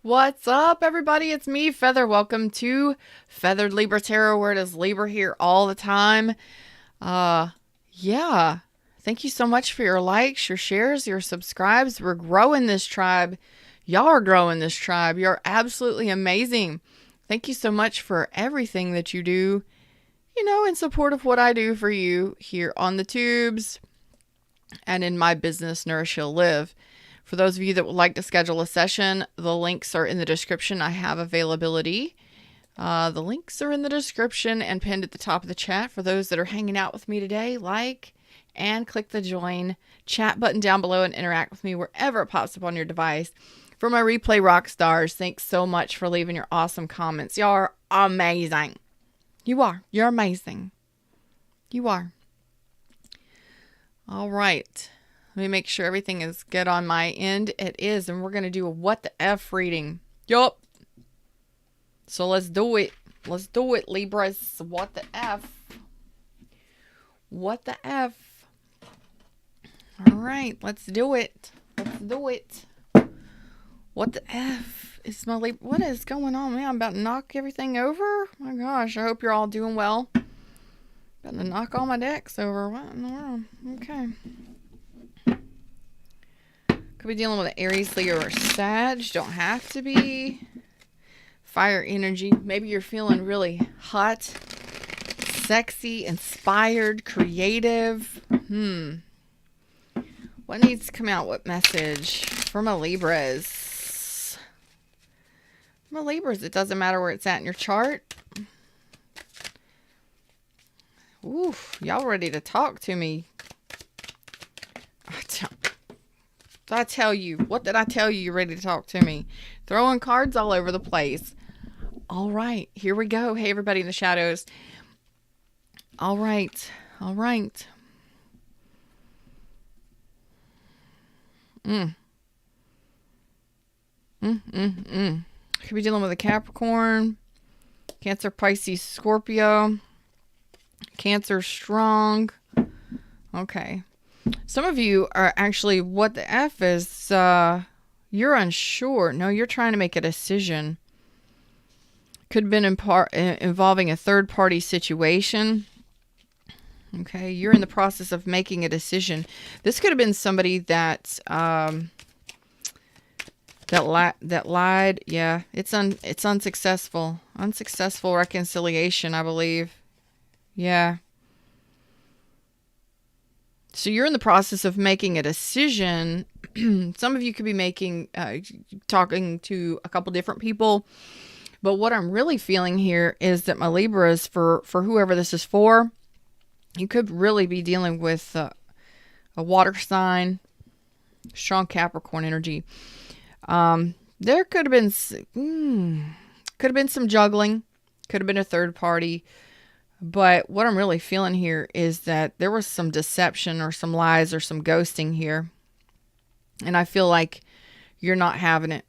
What's up, everybody? It's me, Feather. Welcome to Feathered Libra Tarot, where it is Libra here all the time. Yeah. Thank you so much for your likes, your shares, your subscribes. We're growing this tribe. Y'all are growing this tribe. You're absolutely amazing. Thank you so much for everything that you do, in support of what I do for you here on the tubes and in my business, Nourish, Live. For those of you that would like to schedule a session, the links are in the description. I have availability. The links are in the description and pinned at the top of the chat. For those that are hanging out with me today, like and click the join chat button down below and interact with me wherever it pops up on your device. For my replay rock stars, thanks so much for leaving your awesome comments. Y'all are amazing. You are. You're amazing. You are. All right. Let me make sure everything is good on my end. It is, and we're going to do a what the F reading. Yup. So let's do it. Let's do it, Libras. What the F? What the F? All right, let's do it. Let's do it. What the F is my Libra? What is going on, man? I'm about to knock everything over. Oh my gosh, I hope you're all doing well. About to knock all my decks over. What in the world? Okay. Could be dealing with an Aries, Leo, or Sag. Don't have to be. Fire energy. Maybe you're feeling really hot, sexy, inspired, creative. What needs to come out? What message for my Libras? My Libras, it doesn't matter where it's at in your chart. Oof, y'all ready to talk to me? I tell you, what did I tell you? You're ready to talk to me. Throwing cards all over the place. All right, here we go. Hey, everybody in the shadows. All right. All right. Could be dealing with a Capricorn, Cancer, Pisces, Scorpio. Cancer strong. Okay. Some of you are actually, what the F is, you're unsure. No, you're trying to make a decision. Could have been involving a third-party situation. Okay, you're in the process of making a decision. This could have been somebody that that lied. Yeah, it's unsuccessful. Unsuccessful reconciliation, I believe. Yeah. So you're in the process of making a decision. Some of you could be talking to a couple different people. But what I'm really feeling here is that my Libras, for whoever this is for, you could really be dealing with a water sign, strong Capricorn energy. There could have been some juggling, could have been a third party. But what I'm really feeling here is that there was some deception or some lies or some ghosting here. And I feel like you're not having it.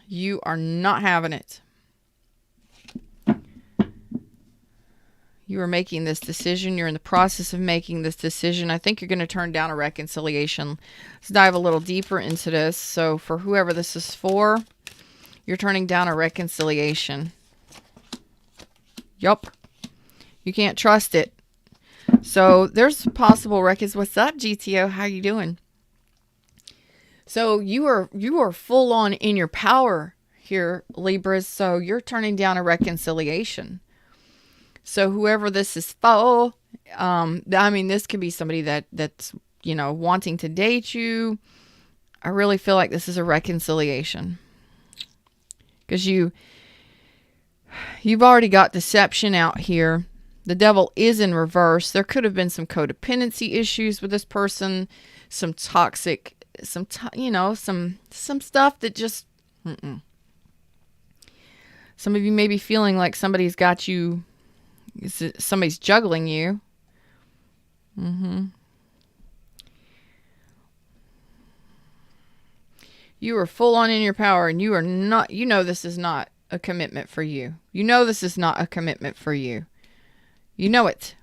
You are not having it. You are making this decision. You're in the process of making this decision. I think you're going to turn down a reconciliation. Let's dive a little deeper into this. So for whoever this is for, you're turning down a reconciliation. Yup. You can't trust it. So there's possible what's up, GTO? How you doing? So you are full on in your power here, Libras. So you're turning down a reconciliation. So whoever this is for, this could be somebody that's wanting to date you. I really feel like this is a reconciliation because you've already got deception out here. The devil is in reverse. There could have been some codependency issues with this person, some toxic, some stuff that just, Some of you may be feeling like somebody's got you, somebody's juggling you. You are full on in your power and you are not, this is not a commitment for you. This is not a commitment for you. You know it.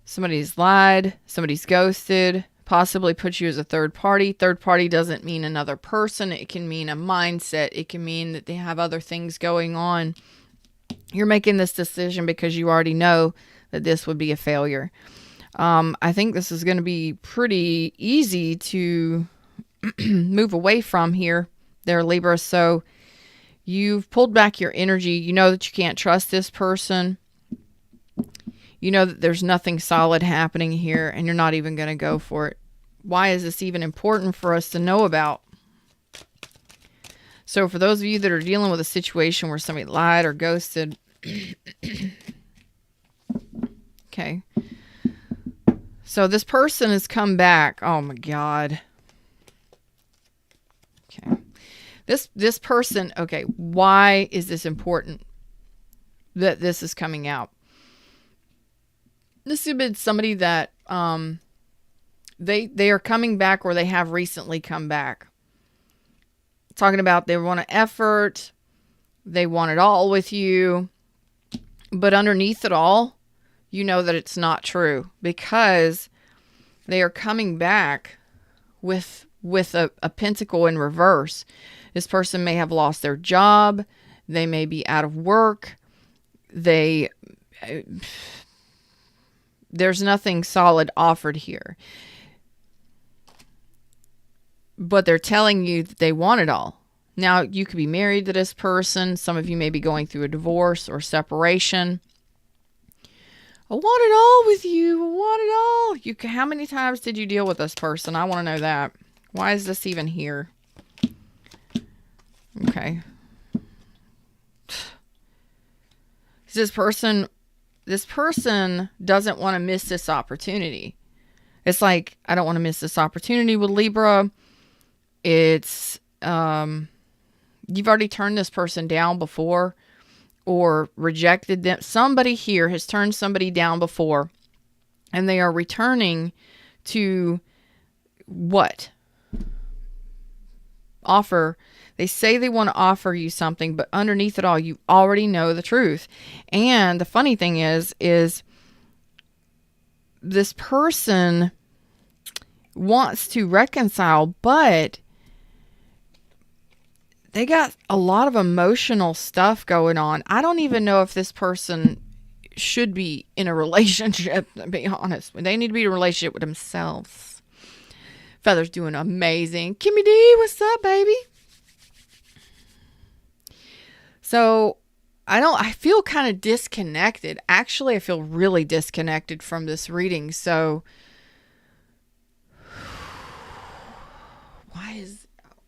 Somebody's lied. Somebody's ghosted. possibly put you as a third party. Third party doesn't mean another person. It can mean a mindset. It can mean that they have other things going on. You're making this decision because you already know that this would be a failure. I think this is going to be pretty easy to move away from here, there, Libra. So you've pulled back your energy. You know that you can't trust this person. You know that there's nothing solid happening here, and you're not even going to go for it. Why is this even important for us to know about? So for those of you that are dealing with a situation where somebody lied or ghosted, okay. So this person has come back. Oh my God. Okay. This person, okay, why is this important that this is coming out? This has been somebody that they are coming back, or they have recently come back. Talking about they want an effort, they want it all with you, but underneath it all, you know that it's not true, because they are coming back with a pentacle in reverse. This person may have lost their job. They may be out of work. There's nothing solid offered here. But they're telling you that they want it all. Now, you could be married to this person. Some of you may be going through a divorce or separation. I want it all with you. I want it all. How many times did you deal with this person? I want to know that. Why is this even here? Okay. This person doesn't want to miss this opportunity. It's like, I don't want to miss this opportunity with Libra. It's, you've already turned this person down before or rejected them. Somebody here has turned somebody down before, and they are returning to what? Offer. They say they want to offer you something, but underneath it all, you already know the truth. And the funny thing is this person wants to reconcile, but they got a lot of emotional stuff going on. I don't even know if this person should be in a relationship, to be honest. They need to be in a relationship with themselves. Feather's doing amazing. Kimmy D, what's up, baby? So I feel kind of disconnected. Actually, I feel really disconnected from this reading. So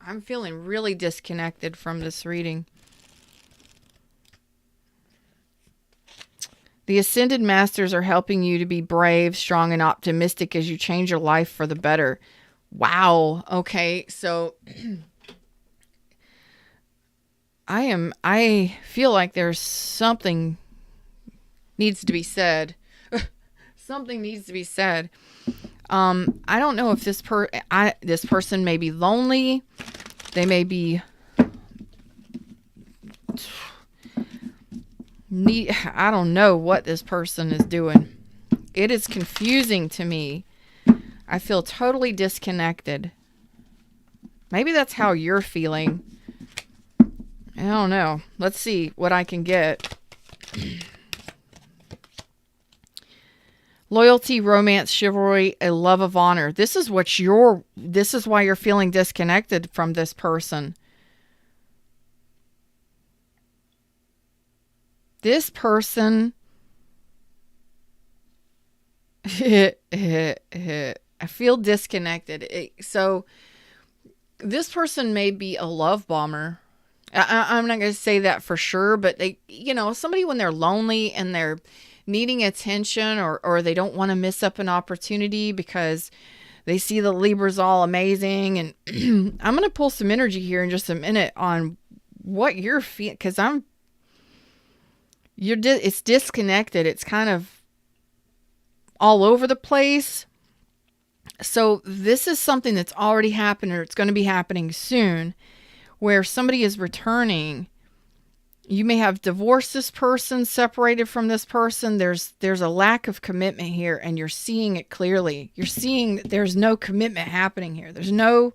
I'm feeling really disconnected from this reading. The Ascended Masters are helping you to be brave, strong, and optimistic as you change your life for the better. Wow. Okay. So I feel like there's something needs to be said. Something needs to be said. I don't know if this person may be lonely. They may be I don't know what this person is doing. It is confusing to me. I feel totally disconnected. Maybe that's how you're feeling. I don't know. Let's see what I can get. Loyalty, romance, chivalry, a love of honor. This is why you're feeling disconnected from this person. This person I feel disconnected. So this person may be a love bomber. I'm not going to say that for sure, but somebody when they're lonely and they're needing attention or they don't want to miss up an opportunity because they see the Libras all amazing. And I'm going to pull some energy here in just a minute on what you're feeling, because it's disconnected. It's kind of all over the place. So this is something that's already happened, or it's going to be happening soon, where somebody is returning You may have divorced this person, separated from this person. There's a lack of commitment here, and you're seeing it clearly. You're seeing that there's no commitment happening here. There's no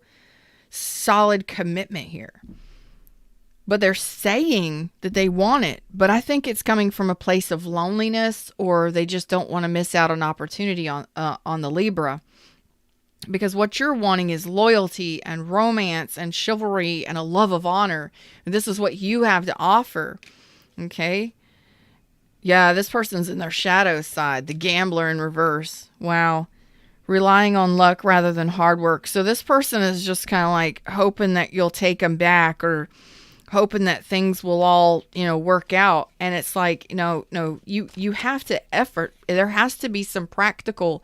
solid commitment here. But they're saying that they want it. But I think it's coming from a place of loneliness, or they just don't want to miss out on opportunity on the Libra. Because what you're wanting is loyalty and romance and chivalry and a love of honor. And this is what you have to offer. Okay? Yeah, this person's in their shadow side, the gambler in reverse. Wow. Relying on luck rather than hard work. So this person is just kind of like hoping that you'll take them back, or hoping that things will all, work out. And it's like, no, you have to effort. There has to be some practical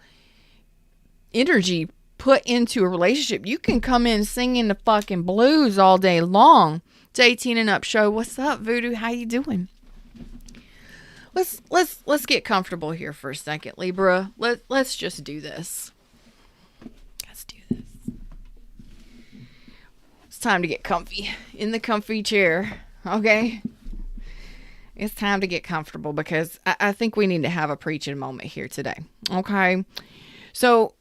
energy put into a relationship. You can come in singing the fucking blues all day long. It's 18 and up show. What's up, Voodoo? How you doing? Let's get comfortable here for a second, Libra. Let's just do this. Let's do this. It's time to get comfy in the comfy chair. Okay. It's time to get comfortable, because I think we need to have a preaching moment here today. Okay. So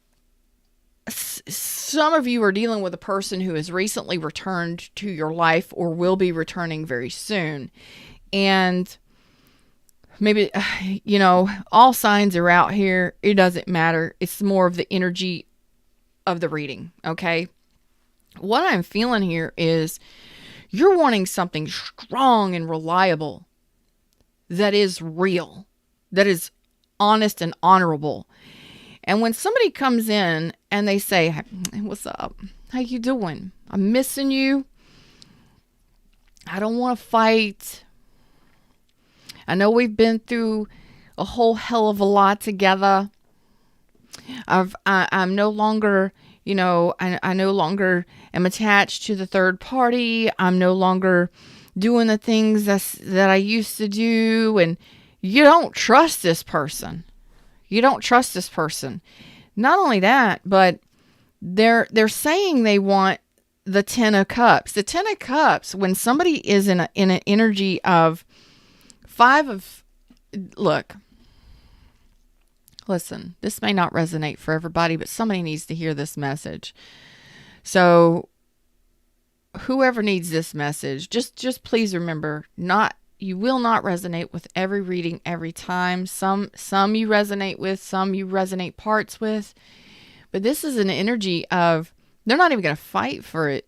some of you are dealing with a person who has recently returned to your life or will be returning very soon. And maybe, all signs are out here. It doesn't matter. It's more of the energy of the reading. Okay. What I'm feeling here is you're wanting something strong and reliable that is real, that is honest and honorable. And when somebody comes in and they say, "Hey, what's up? How you doing? I'm missing you. I don't want to fight. I know we've been through a whole hell of a lot together. I'm no longer, I no longer am attached to the third party. I'm no longer doing the things that I used to do." And you don't trust this person. You don't trust this person. Not only that, but they're saying they want the 10 of Cups. The 10 of Cups, when somebody is in an energy of 5 of... Look, listen, this may not resonate for everybody, but somebody needs to hear this message. So whoever needs this message, just please remember, you will not resonate with every reading every time. Some you resonate with, some you resonate parts with. But this is an energy of, they're not even going to fight for it.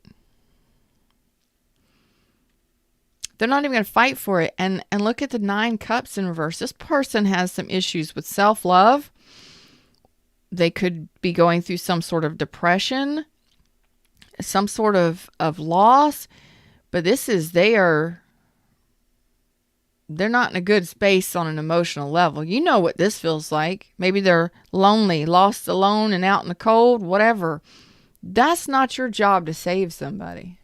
They're not even going to fight for it. And look at the 9 Cups in reverse. This person has some issues with self-love. They could be going through some sort of depression, some sort of loss. But this is, they're not in a good space on an emotional level. You know what this feels like. Maybe they're lonely, lost alone and out in the cold, whatever. That's not your job to save somebody.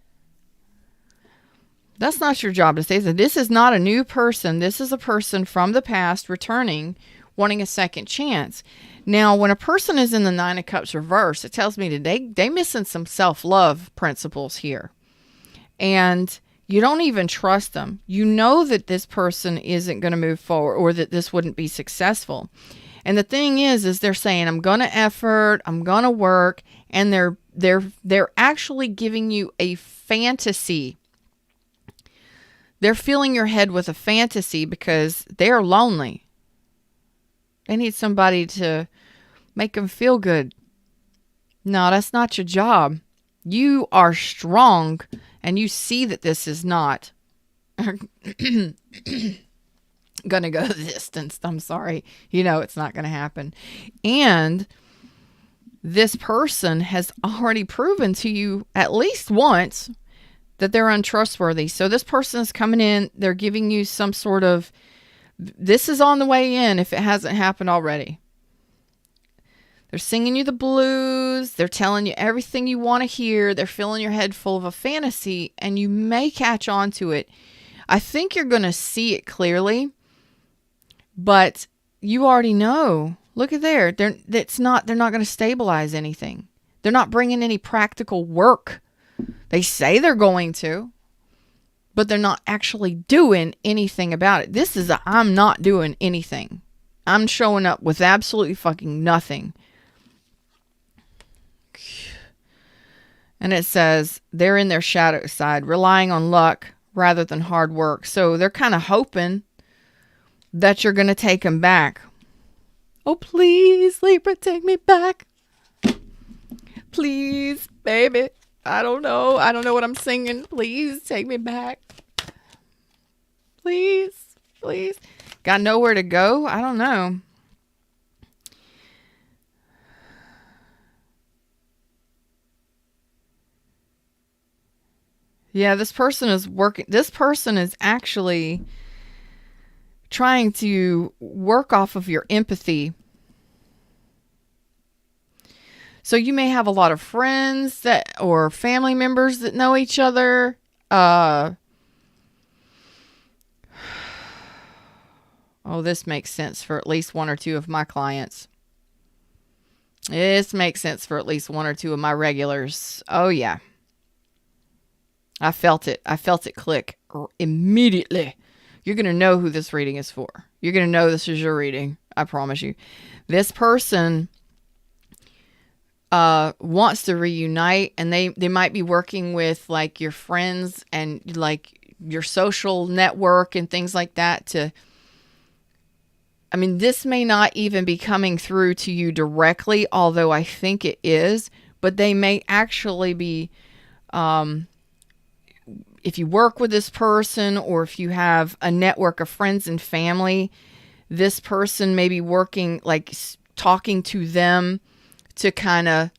That's not your job to save them. This is not a new person. This is a person from the past returning, wanting a second chance. Now, when a person is in the 9 of Cups reverse, it tells me that they missing some self-love principles here. And you don't even trust them. You know that this person isn't going to move forward, or that this wouldn't be successful. And the thing is they're saying, I'm going to effort, I'm going to work, and they're actually giving you a fantasy. They're filling your head with a fantasy because they're lonely. They need somebody to make them feel good. No, that's not your job. You are strong, and you see that this is not gonna go the distance. I'm sorry. It's not gonna happen. And this person has already proven to you at least once that they're untrustworthy. So this person is coming in, they're giving you some sort of, this is on the way in if it hasn't happened already. They're singing you the blues. They're telling you everything you want to hear. They're filling your head full of a fantasy, and you may catch on to it. I think you're going to see it clearly, but you already know. Look at there. They're not going to stabilize anything. They're not bringing any practical work. They say they're going to, but they're not actually doing anything about it. This is I'm not doing anything. I'm showing up with absolutely fucking nothing. And it says they're in their shadow side, relying on luck rather than hard work. So they're kind of hoping that you're going to take them back. Oh, please, Libra, take me back. Please, baby. I don't know what I'm singing. Please take me back. Please, please. Got nowhere to go? I don't know. Yeah, this person is working. This person is actually trying to work off of your empathy. So you may have a lot of friends that or family members that know each other. Oh, this makes sense for at least one or two of my clients. This makes sense for at least one or two of my regulars. Oh, yeah. I felt it. I felt it click immediately. You're going to know who this reading is for. You're going to know this is your reading. I promise you. This person wants to reunite, and they might be working with like your friends and like your social network and things like that this may not even be coming through to you directly, although I think it is, but they may actually be, if you work with this person or if you have a network of friends and family, this person may be working, like talking to them to kind of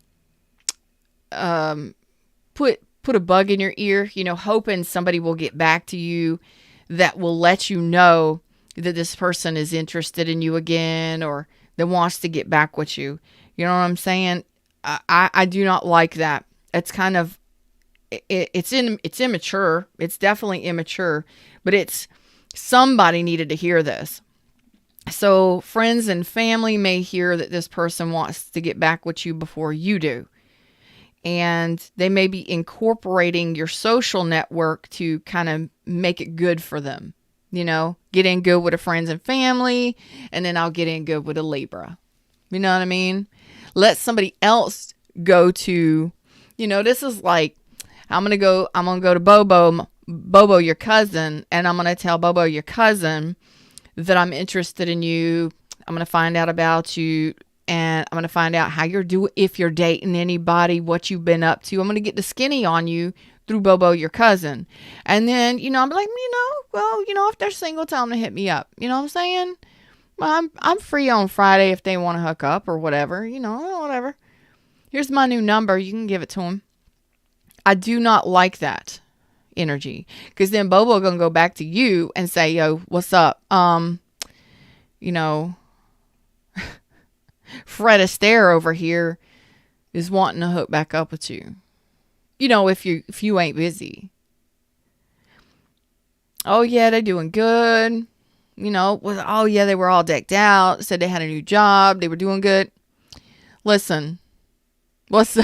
put a bug in your ear, hoping somebody will get back to you that will let you know that this person is interested in you again or that wants to get back with you. You know what I'm saying? I do not like that. It's kind of, it's immature. It's definitely immature, but it's somebody needed to hear this. So friends and family may hear that this person wants to get back with you before you do. And they may be incorporating your social network to kind of make it good for them. Get in good with the friends and family, and then I'll get in good with a Libra. You know what I mean? Let somebody else go to, this is like, I'm going to go to Bobo, your cousin, and I'm going to tell Bobo, your cousin, that I'm interested in you. I'm going to find out about you, and I'm going to find out how you're doing, if you're dating anybody, what you've been up to. I'm going to get the skinny on you through Bobo, your cousin. And then, I'm like, if they're single, tell them to hit me up. You know what I'm saying? Well, I'm free on Friday if they want to hook up or whatever, whatever. Here's my new number. You can give it to them. I do not like that energy, because then Bobo going to go back to you and say, yo, what's up? Fred Astaire over here is wanting to hook back up with you. If you ain't busy. Oh yeah, they're doing good. Oh yeah, they were all decked out. Said they had a new job. They were doing good. Listen, what's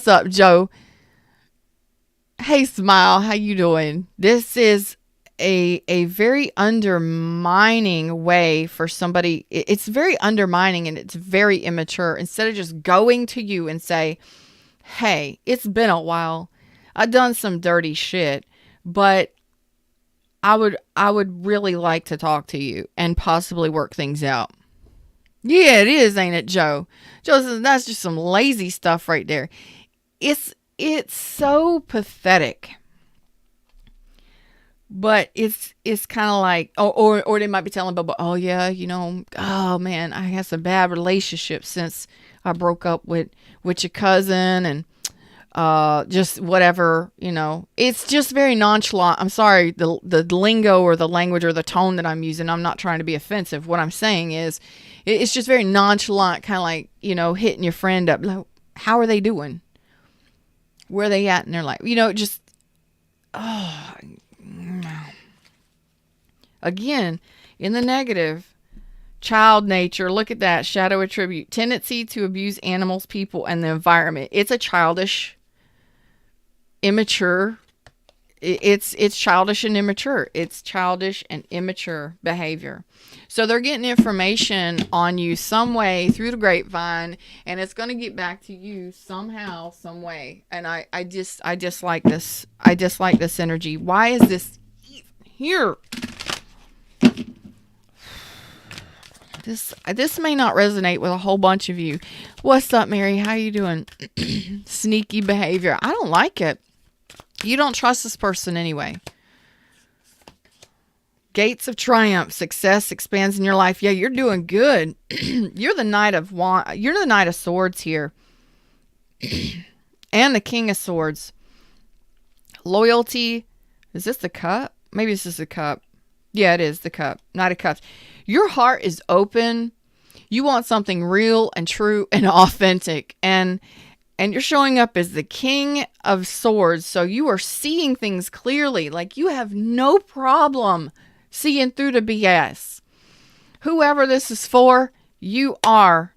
up, Joe? Hey, Smile, how you doing? This is a very undermining way for somebody. It's very undermining and it's very immature. Instead of just going to you and say, hey, it's been a while. I've done some dirty shit, but I would really like to talk to you and possibly work things out. Yeah, it is, ain't it, Joe? Joe says that's just some lazy stuff right there. It's so pathetic. But it's kind of like, or they might be telling Bubba, oh yeah, oh man, I had some bad relationships since I broke up with your cousin, and just whatever, it's just very nonchalant. I'm sorry, the lingo or the language or the tone that I'm using, I'm not trying to be offensive. What I'm saying is, it's just very nonchalant, kind of like, hitting your friend up, like, how are they doing? Where are they at in their life? Just, oh, again, in the negative, child nature, look at that, shadow attribute, tendency to abuse animals, people, and the environment. It's a childish, immature, It's childish and immature. It's childish and immature behavior. So they're getting information on you some way through the grapevine, and it's going to get back to you somehow, some way. And I dislike this. I dislike this energy. Why is this here? This may not resonate with a whole bunch of you. What's up, Mary? How you doing? Sneaky behavior. I don't like it. You don't trust this person anyway. Gates of triumph. Success expands in your life. Yeah, you're doing good. You're the Knight of You're the Knight of Swords here. And the King of Swords. Loyalty. Is this the cup? Maybe this is the cup. Yeah, it is the cup. Knight of Cups. Your heart is open. You want something real and true and authentic. And you're showing up as the King of Swords. So you are seeing things clearly. Like you have no problem seeing through the BS. Whoever this is for, you are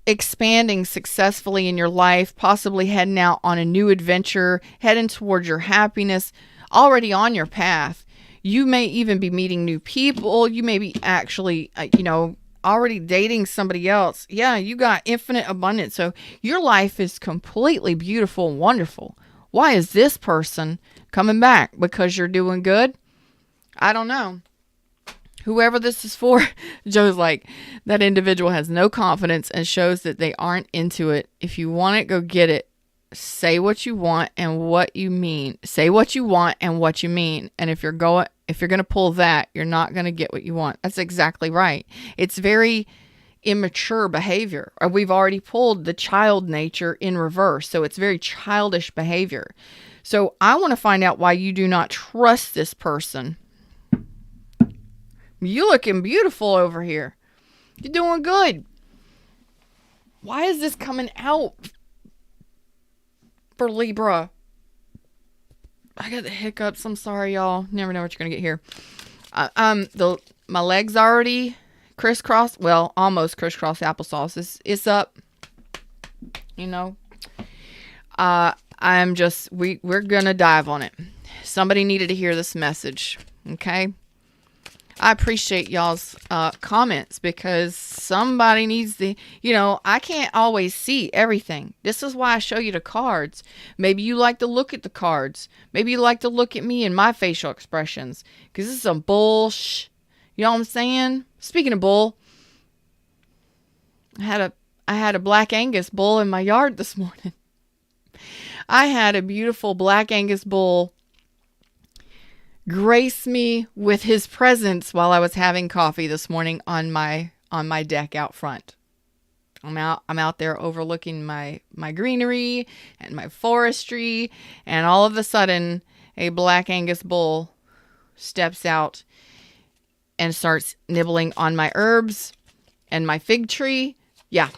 expanding successfully in your life, possibly heading out on a new adventure, heading towards your happiness, already on your path. You may even be meeting new people. You may be actually, already dating somebody else. Yeah, you got infinite abundance. So your life is completely beautiful and wonderful. Why is this person coming back? Because you're doing good? I don't know. Whoever this is for, Joe's like, that individual has no confidence and shows that they aren't into it. If you want it, go get it. Say what you want and what you mean. Say what you want and what you mean. And if you're going to pull that, you're not going to get what you want. That's exactly right. It's very immature behavior. We've already pulled the child nature in reverse. So it's very childish behavior. So I want to find out why you do not trust this person. You looking beautiful over here. You're doing good. Why is this coming out for Libra? I got the hiccups. I'm sorry, y'all. Never know what you're gonna get here. My legs already crisscross. Well, almost crisscross applesauce. It's up. We're gonna dive on it. Somebody needed to hear this message. Okay. I appreciate y'all's comments because somebody needs I can't always see everything. This is why I show you the cards. Maybe you like to look at the cards. Maybe you like to look at me and my facial expressions because this is some bullshit. You know what I'm saying? Speaking of bull, I had a Black Angus bull in my yard this morning. I had a beautiful Black Angus bull grace me with his presence while I was having coffee this morning on my deck out front. I'm out there overlooking my greenery and my forestry, and all of a sudden a Black Angus bull steps out and starts nibbling on my herbs and my fig tree. Yeah.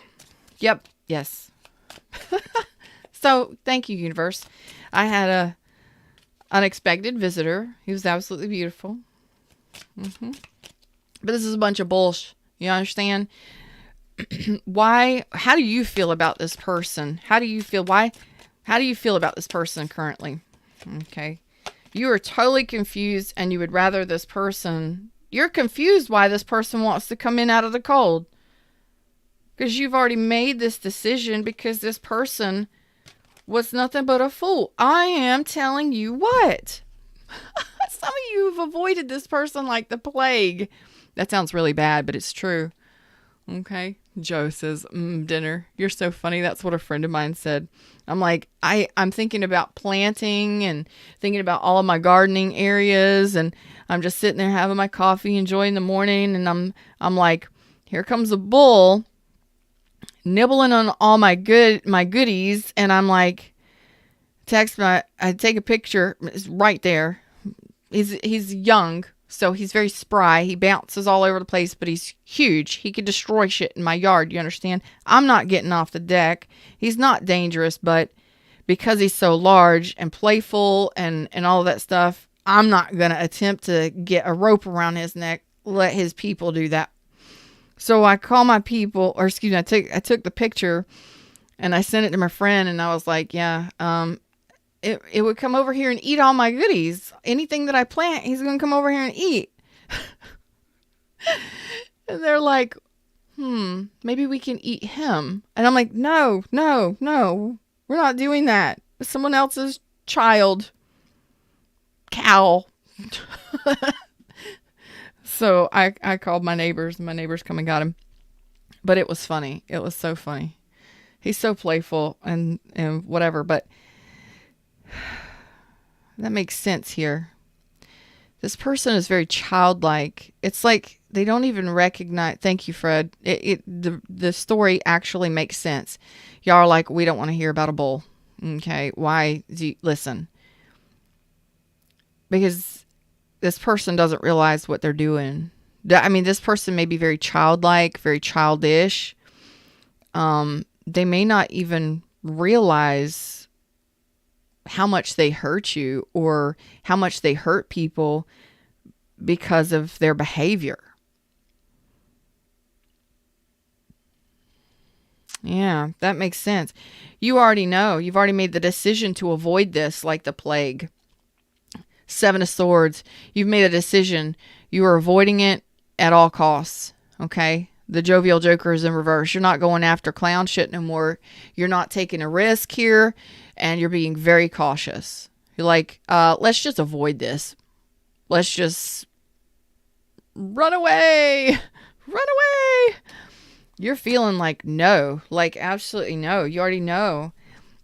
Yep. Yes. So thank you, universe. I had a unexpected visitor. He was absolutely beautiful. But this is a bunch of bullshit. You understand? Why? How do you feel about this person? How do you feel about this person currently? Okay. You are totally confused and you would rather this person... You're confused why this person wants to come in out of the cold. Because you've already made this decision because this person was nothing but a fool. I am telling you what. Some of you have avoided this person like the plague. That sounds really bad, but it's true. Okay. Joe says, dinner. You're so funny. That's what a friend of mine said. I'm like, I'm thinking about planting and thinking about all of my gardening areas. And I'm just sitting there having my coffee, enjoying the morning. And I'm like, here comes a bull nibbling on all my goodies. And I'm like, I take a picture. It's right there. He's young. So he's very spry. He bounces all over the place, but he's huge. He could destroy shit in my yard. You understand? I'm not getting off the deck. He's not dangerous, but because he's so large and playful and all of that stuff, I'm not going to attempt to get a rope around his neck. Let his people do that. So I call my people, or excuse me, I took the picture and I sent it to my friend and I was like, yeah, it would come over here and eat all my goodies. Anything that I plant, he's going to come over here and eat. And they're like, maybe we can eat him. And I'm like, no, we're not doing that. It's someone else's child. Cow. So I called my neighbors, and my neighbors come and got him. But it was funny. It was so funny. He's so playful and whatever, but that makes sense here. This person is very childlike. It's like they don't even recognize. Thank you, Fred. The story actually makes sense. Y'all are like, we don't want to hear about a bull. Okay, why? Listen. Because this person doesn't realize what they're doing. I mean, this person may be very childlike, very childish. They may not even realize how much they hurt you or how much they hurt people because of their behavior. Yeah, that makes sense. You already know. You've already made the decision to avoid this like the plague. 7 of Swords. You've made a decision. You are avoiding it at all costs. Okay? The jovial joker is in reverse. You're not going after clown shit no more. You're not taking a risk here. And you're being very cautious. You're like, let's just avoid this. Let's just run away. Run away. You're feeling like no. Like absolutely no. You already know.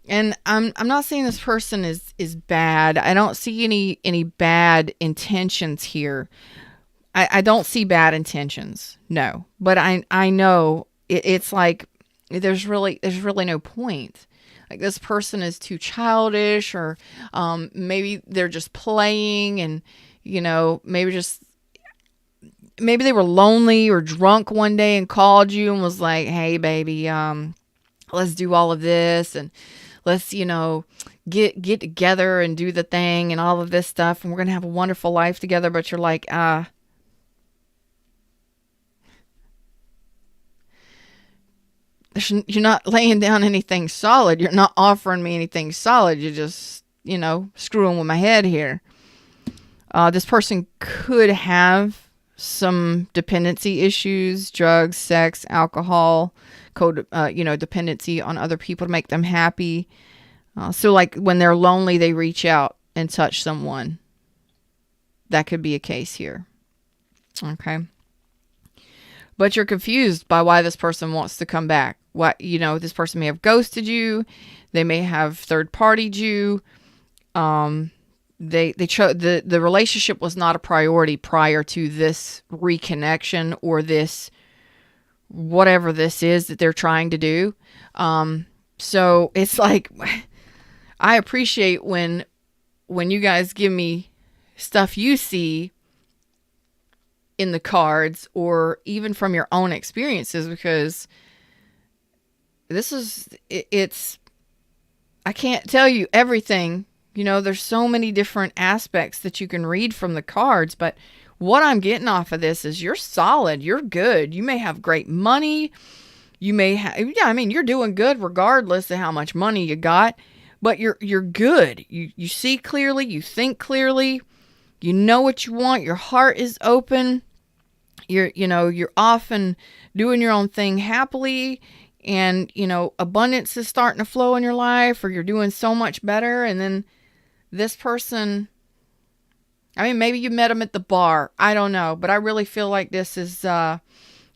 And I'm not saying this person is bad. I don't see any bad intentions here. I don't see bad intentions. No. But I know it's like there's really no point. Like this person is too childish, or maybe they're just playing, and maybe they were lonely or drunk one day and called you and was like, "Hey baby, let's do all of this, and let's get together and do the thing and all of this stuff, and we're gonna have a wonderful life together." But you're like, you're not laying down anything solid. You're not offering me anything solid. You're just, screwing with my head here. This person could have some dependency issues, drugs, sex, alcohol, dependency on other people to make them happy. So like when they're lonely, they reach out and touch someone. That could be a case here. Okay. But you're confused by why this person wants to come back. This person may have ghosted you. They may have third-partied you. The relationship was not a priority prior to this reconnection or this whatever this is that they're trying to do. So it's like I appreciate when you guys give me stuff you see in the cards or even from your own experiences, because I can't tell you everything. There's so many different aspects that you can read from the cards, but what I'm getting off of this is you're solid. You're good. You may have great money. You may have, you're doing good regardless of how much money you got, but you're good. You see clearly. You think clearly. You know what you want. Your heart is open. You're off and doing your own thing happily, and, abundance is starting to flow in your life, or you're doing so much better. And then this person, maybe you met them at the bar. I don't know, but I really feel like this is,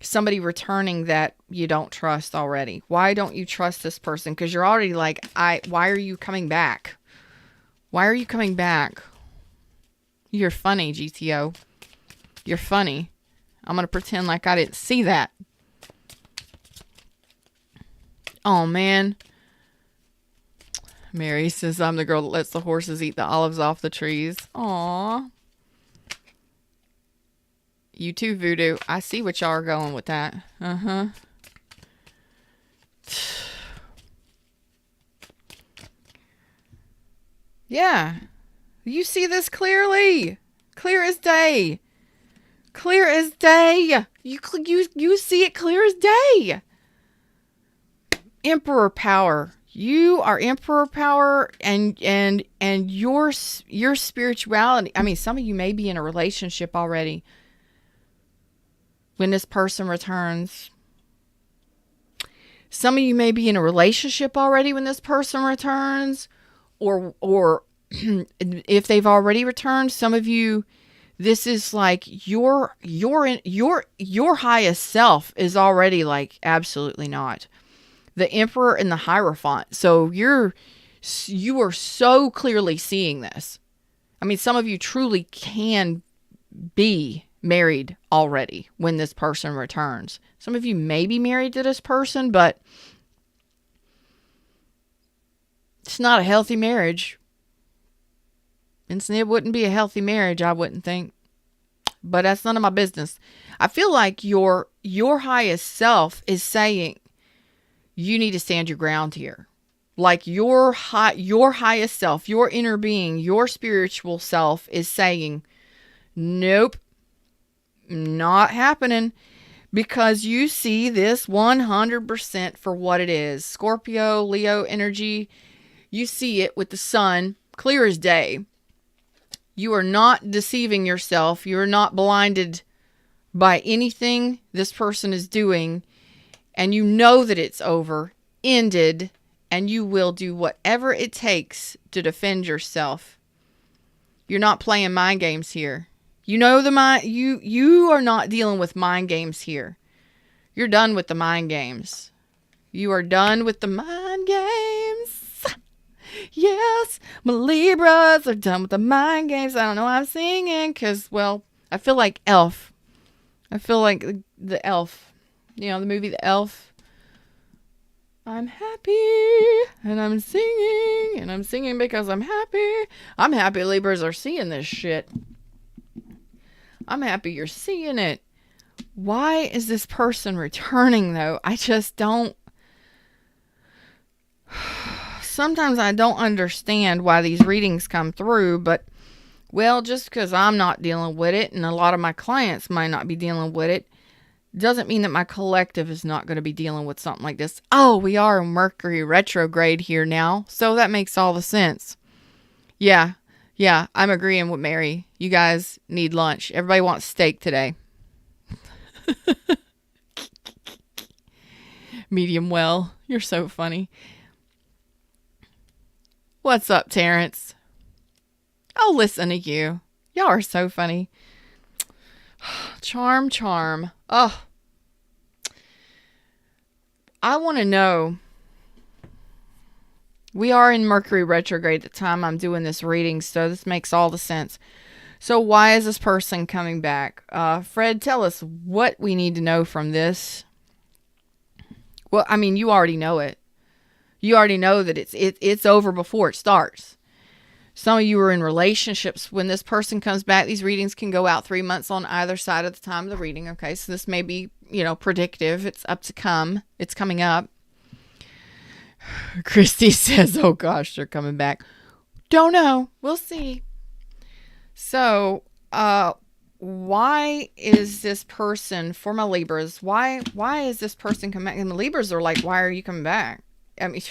somebody returning that you don't trust already. Why don't you trust this person? Because you're already like, why are you coming back? Why are you coming back? You're funny, GTO. You're funny. I'm going to pretend like I didn't see that. Oh, man. Mary says, I'm the girl that lets the horses eat the olives off the trees. Aw. You too, Voodoo. I see what y'all are going with that. Uh-huh. Yeah. You see this clearly. Clear as day. Clear as day. You see it clear as day. Emperor power. You are emperor power, and your spirituality. I mean, some of you may be in a relationship already when this person returns. Some of you may be in a relationship already when this person returns, or if they've already returned, some of you, this is like your highest self is already like absolutely not. The Emperor and the Hierophant. So you are so clearly seeing this. I mean, some of you truly can be married already when this person returns. Some of you may be married to this person, but it's not a healthy marriage. And it wouldn't be a healthy marriage, I wouldn't think. But that's none of my business. I feel like your highest self is saying, you need to stand your ground here. Like your highest self, your inner being, your spiritual self is saying, nope, not happening. Because you see this 100% for what it is. Scorpio, Leo energy. You see it with the sun, clear as day. You are not deceiving yourself. You are not blinded by anything this person is doing. And you know that it's over, ended, and you will do whatever it takes to defend yourself. You're not playing mind games here. You know you are not dealing with mind games here. You're done with the mind games. You are done with the mind games. Yes, my Libras are done with the mind games. I don't know why I'm singing because, well, I feel like Elf. I feel like the Elf. You know, the movie The Elf. I'm happy and I'm singing because I'm happy. I'm happy Libras are seeing this shit. I'm happy you're seeing it. Why is this person returning though? I just don't. Sometimes I don't understand why these readings come through, but well, just because I'm not dealing with it and a lot of my clients might not be dealing with it, doesn't mean that my collective is not going to be dealing with something like this. Oh, we are in Mercury retrograde here now, so that makes all the sense. Yeah, I'm agreeing with Mary. You guys need lunch. Everybody wants steak today. Medium well. You're so funny. What's up, Terrence? I'll listen to you. Y'all are so funny. Charm. Oh. I want to know. We are in Mercury retrograde at the time I'm doing this reading, so this makes all the sense. So why is this person coming back? Fred, tell us what we need to know from this. Well, I mean, you already know it. You already know that it's over before it starts. Some of you are in relationships. When this person comes back, these readings can go out 3 months on either side at the time of the reading. Okay, so this may be, predictive. It's up to come. It's coming up. Christy says, oh gosh, they're coming back. Don't know. We'll see. So, why is this person, for my Libras, why is this person coming back? And the Libras are like, why are you coming back? I mean,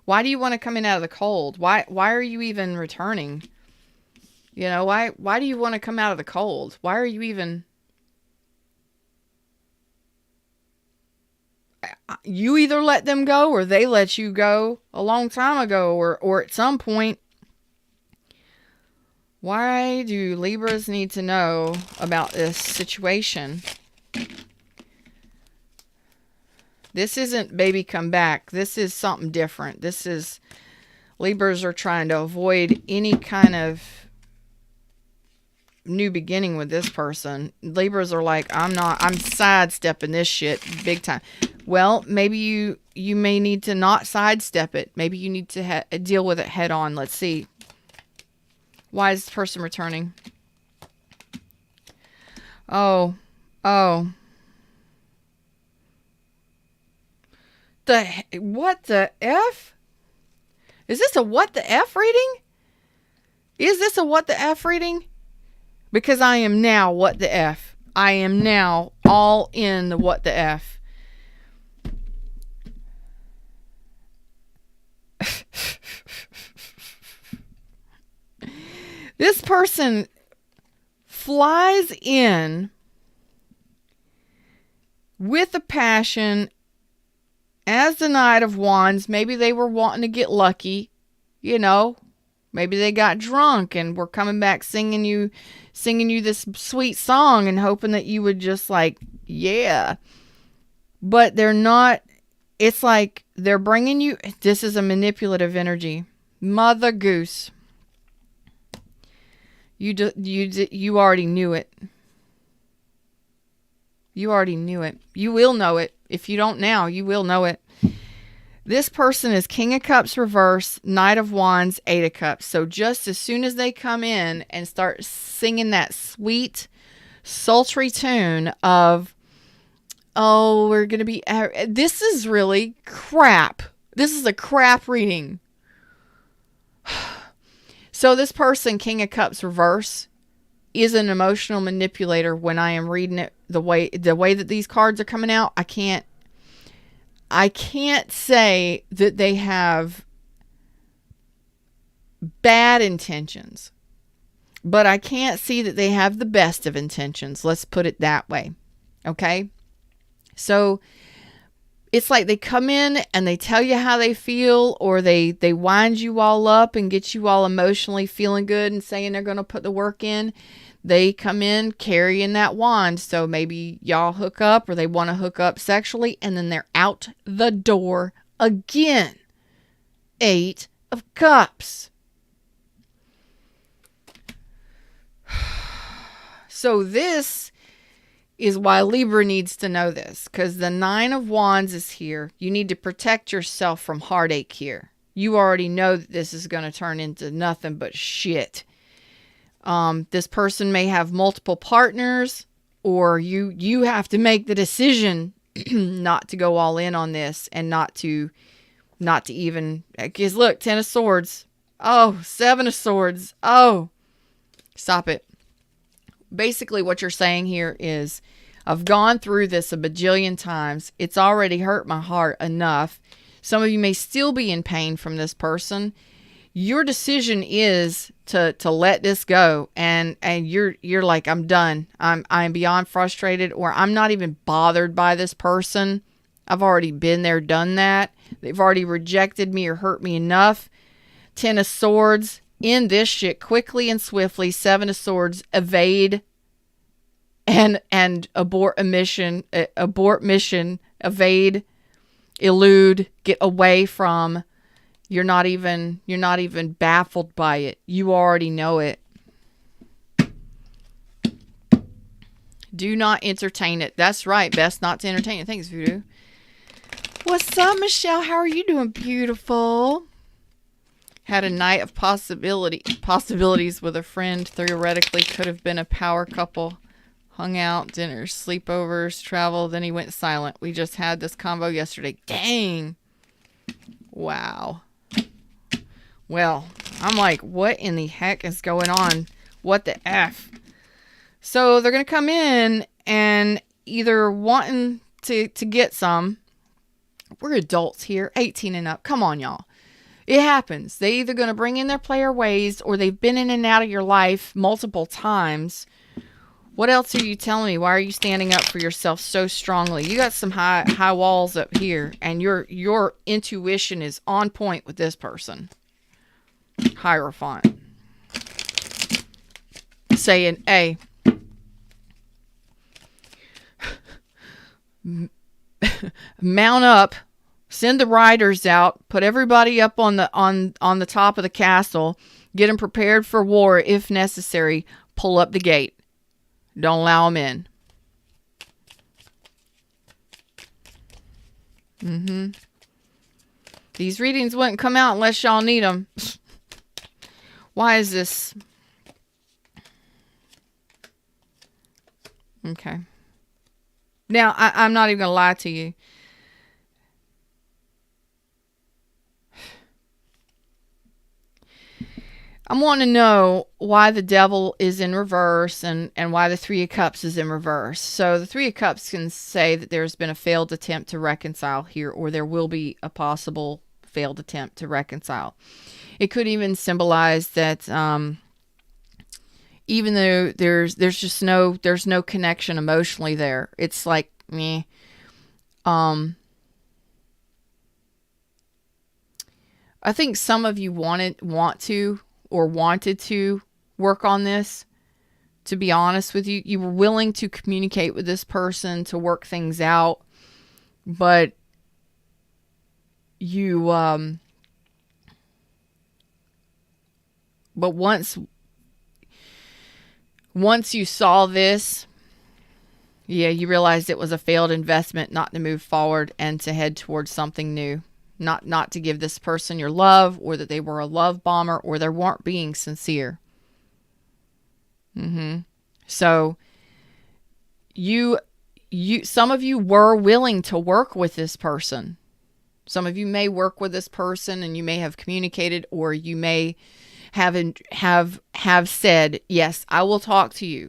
why do you want to come in out of the cold? Why are you even returning? Why do you want to come out of the cold? Why are you even... You either let them go or they let you go a long time ago or at some point. Why do Libras need to know about this situation? This isn't baby come back. This is something different. This is Libras are trying to avoid any kind of new beginning with this person. Libras are like, I'm sidestepping this shit big time. Well, maybe you may need to not sidestep it. Maybe you need to deal with it head on. Let's see. Why is this person returning? Oh. What the F? Is this a what the F reading? Is this a what the F reading? Because I am now what the F. I am now all in the what the F. This person flies in with a passion as the Knight of Wands. Maybe they were wanting to get lucky, you know. Maybe they got drunk and were coming back singing you this sweet song and hoping that you would just like, yeah. But they're not. It's like they're bringing you. This is a manipulative energy. Mother goose. You already knew it. You already knew it. You will know it. If you don't now, you will know it. This person is King of Cups reverse, Knight of Wands, Eight of Cups. So just as soon as they come in and start singing that sweet, sultry tune of, oh, we're going to be... This is really crap. This is a crap reading. So this person, King of Cups reverse, is an emotional manipulator. When I am reading it the way that these cards are coming out, I can't say that they have bad intentions, but I can't see that they have the best of intentions. Let's put it that way. Okay? So it's like they come in and they tell you how they feel, or they wind you all up and get you all emotionally feeling good and saying they're going to put the work in. They come in carrying that wand. So maybe y'all hook up, or they want to hook up sexually, and then they're out the door again. Eight of Cups. So this is why Libra needs to know this, because the Nine of Wands is here. You need to protect yourself from heartache here. You already know that this is going to turn into nothing but shit. This person may have multiple partners, or you have to make the decision not to go all in on this, and not to even, because look, 10 of Swords. Oh, 7 of Swords. Oh, stop it. Basically what you're saying here is, I've gone through this a bajillion times. It's already hurt my heart enough. Some of you may still be in pain from this person. Your decision is to let this go, and you're like, I'm done. I'm beyond frustrated, or I'm not even bothered by this person. I've already been there, done that. They've already rejected me or hurt me enough. 10 of Swords. End this shit quickly and swiftly. 7 of Swords. Evade and abort a mission. Abort mission. Evade. Elude. Get away from. You're not even baffled by it. You already know it. Do not entertain it. That's right. Best not to entertain it. Thanks, Voodoo. What's up, Michelle? How are you doing, beautiful? Had a night of possibilities with a friend. Theoretically could have been a power couple. Hung out, dinners, sleepovers, travel. Then he went silent. We just had this combo yesterday. Dang. Wow. Well, I'm like, what in the heck is going on? What the F? So they're going to come in and either wanting to get some. We're adults here, 18 and up. Come on, y'all. It happens. They either going to bring in their player ways, or they've been in and out of your life multiple times. What else are you telling me? Why are you standing up for yourself so strongly? You got some high walls up here, and your intuition is on point with this person. Hierophant. Saying, hey, mount up, send the riders out, put everybody up on the top of the castle, get them prepared for war if necessary, pull up the gate. Don't allow them in. These readings wouldn't come out unless y'all need them. Why is this? Okay. Now, I'm not even going to lie to you. I'm wanting to know why the Devil is in reverse and why the Three of Cups is in reverse. So the Three of Cups can say that there's been a failed attempt to reconcile here, or there will be a possible failed attempt to reconcile. It could even symbolize that even though there's no connection emotionally there. It's like meh. I think some of you wanted to work on this. To be honest with you, you were willing to communicate with this person to work things out, but you but once you saw this, yeah, you realized it was a failed investment not to move forward and to head towards something new. Not to give this person your love, or that they were a love bomber, or they weren't being sincere. So some of you were willing to work with this person. Some of you may work with this person, and you may have communicated, or you may have said, yes, I will talk to you.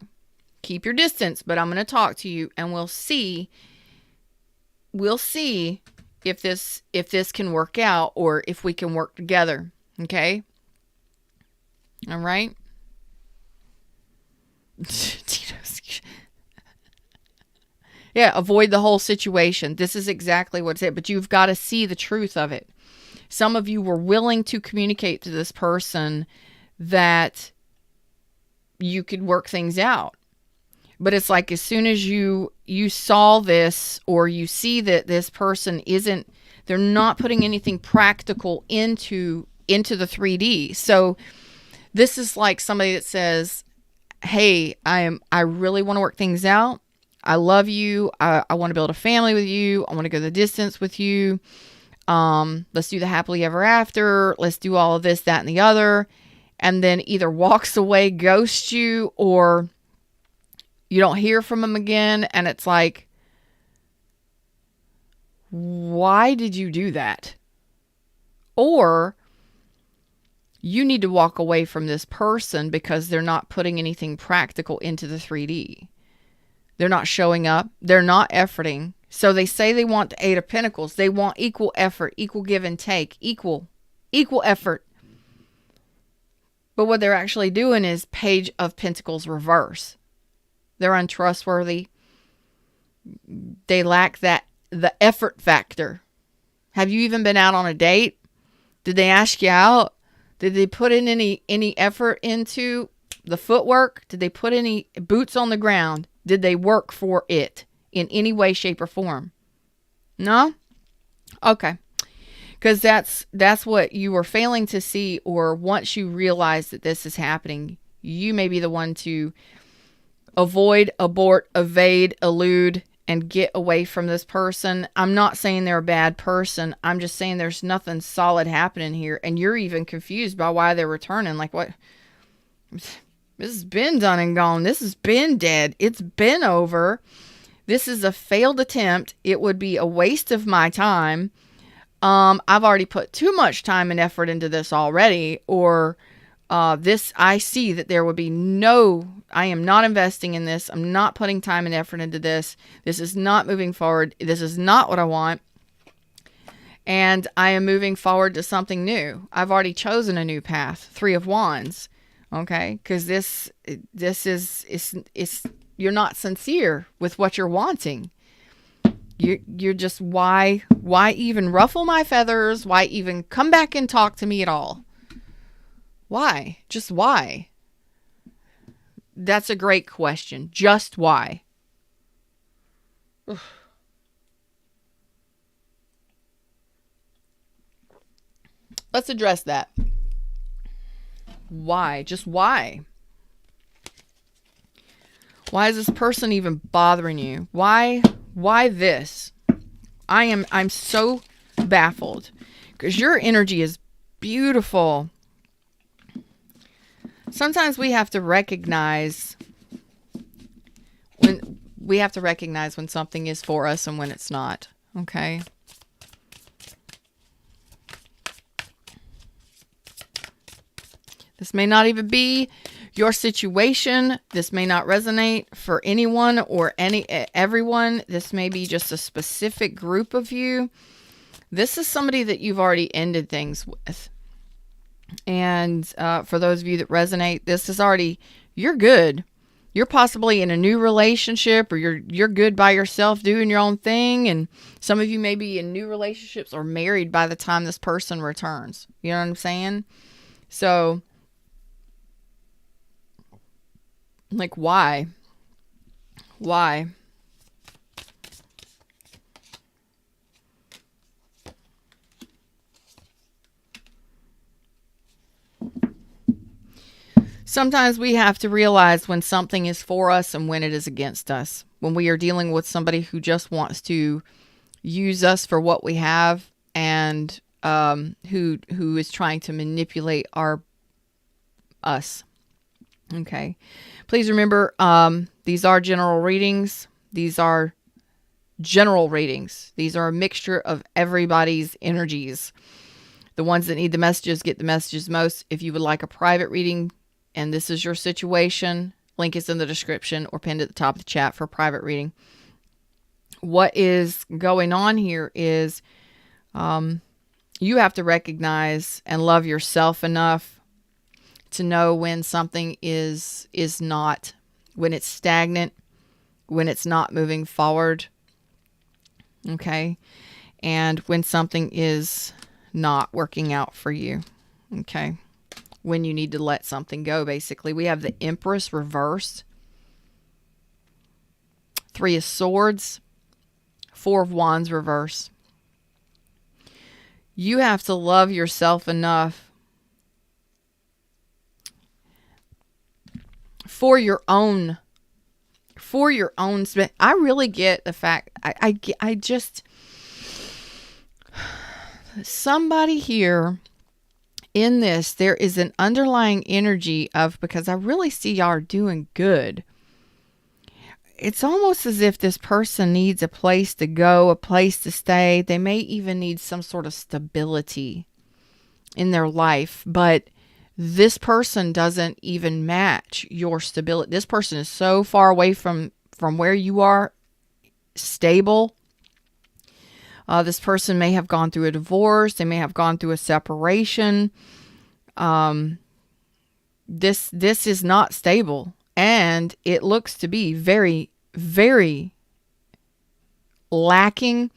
Keep your distance, but I'm going to talk to you, and we'll see if this can work out, or if we can work together. Okay? All right? Yeah, avoid the whole situation. This is exactly what's it, but you've got to see the truth of it. Some of you were willing to communicate to this person that you could work things out. But it's like, as soon as you saw this, or you see that this person they're not putting anything practical into the 3D. So this is like somebody that says, hey, I really want to work things out. I love you. I want to build a family with you. I want to go the distance with you. Let's do the happily ever after. Let's do all of this, that, and the other. And then either walks away, ghosts you, or you don't hear from them again. And it's like, why did you do that? Or you need to walk away from this person because they're not putting anything practical into the 3D. They're not showing up. They're not efforting. So they say they want the 8 of Pentacles. They want equal effort, equal give and take, equal effort. But what they're actually doing is Page of Pentacles reverse. They're untrustworthy. They lack the effort factor. Have you even been out on a date? Did they ask you out? Did they put in any effort into the footwork? Did they put any boots on the ground? Did they work for it in any way, shape, or form? No? Okay. Because that's what you were failing to see, or once you realize that this is happening, you may be the one to avoid, abort, evade, elude, and get away from this person. I'm not saying they're a bad person. I'm just saying there's nothing solid happening here, and you're even confused by why they're returning. Like, what? This has been done and gone. This has been dead. It's been over. This is a failed attempt. It would be a waste of my time. I've already put too much time and effort into this already, or I see that there would be I am not investing in this. I'm not putting time and effort into this. This is not moving forward. This is not what I want. And I am moving forward to something new. I've already chosen a new path. 3 of Wands. Okay, because this is you're not sincere with what you're wanting. You're just, why even ruffle my feathers? Why even come back and talk to me at all? Why? Just why? That's a great question. Just why? Ugh. Let's address that. Why? Just why? Why is this person even bothering you? Why this? I'm so baffled, because your energy is beautiful. Sometimes we have to recognize when something is for us and when it's not. Okay? This may not even be your situation. This may not resonate for anyone or everyone. This may be just a specific group of you. This is somebody that you've already ended things with. And for those of you that resonate, this is already you're good. You're possibly in a new relationship, or you're good by yourself doing your own thing, and some of you may be in new relationships or married by the time this person returns. You know what I'm saying? So, like, why? Why? Sometimes we have to realize when something is for us and when it is against us. When we are dealing with somebody who just wants to use us for what we have, and who is trying to manipulate us. Okay. Please remember, these are general readings. These are general readings. These are a mixture of everybody's energies. The ones that need the messages get the messages most. If you would like a private reading, and this is your situation, link is in the description or pinned at the top of the chat for a private reading. What is going on here is you have to recognize and love yourself enough to know when something is not, when it's stagnant, when it's not moving forward. Okay. And when something is not working out for you. Okay. When you need to let something go, basically. We have the Empress reversed, 3 of Swords, 4 of Wands reversed. You have to love yourself enough for your own. I really get the fact. I just, somebody here in this, there is an underlying energy of, because I really see y'all are doing good. It's almost as if this person needs a place to go, a place to stay. They may even need some sort of stability in their life, but this person doesn't even match your stability. This person is so far away from where you are stable. This person may have gone through a divorce. They may have gone through a separation. This is not stable, and it looks to be very, very lacking.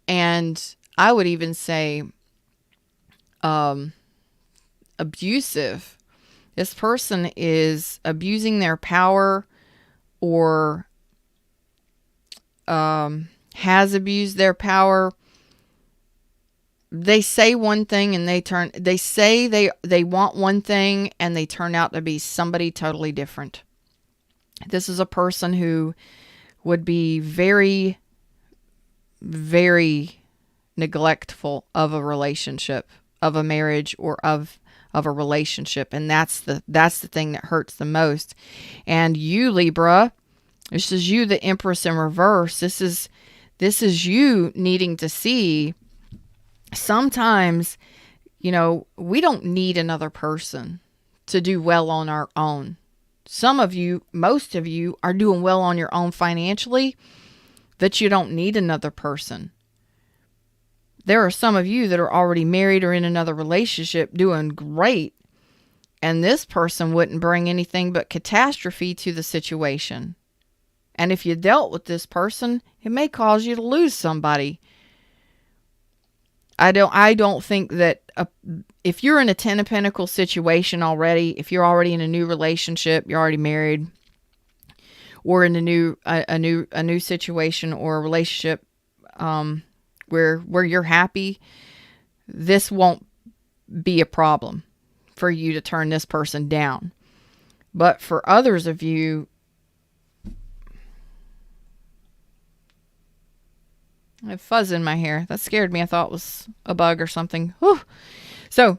And I would even say abusive. This person is abusing their power, or has abused their power. They say one thing and they say they want one thing, and they turn out to be somebody totally different. This is a person who would be very, very neglectful of a relationship, of a marriage, or of a relationship. And that's the thing that hurts the most. And you, Libra, this is you, the Empress in reverse. This is you needing to see, sometimes, we don't need another person to do well on our own. Some of you, most of you, are doing well on your own financially, that you don't need another person. There are some of you that are already married or in another relationship doing great, and this person wouldn't bring anything but catastrophe to the situation. And if you dealt with this person, it may cause you to lose somebody. I don't think that if you're in a 10 of Pentacles situation already, if you're already in a new relationship, you're already married, or in a new situation or a relationship where you're happy, this won't be a problem for you to turn this person down. But for others of you, I have fuzz in my hair. That scared me. I thought it was a bug or something. Whew. So,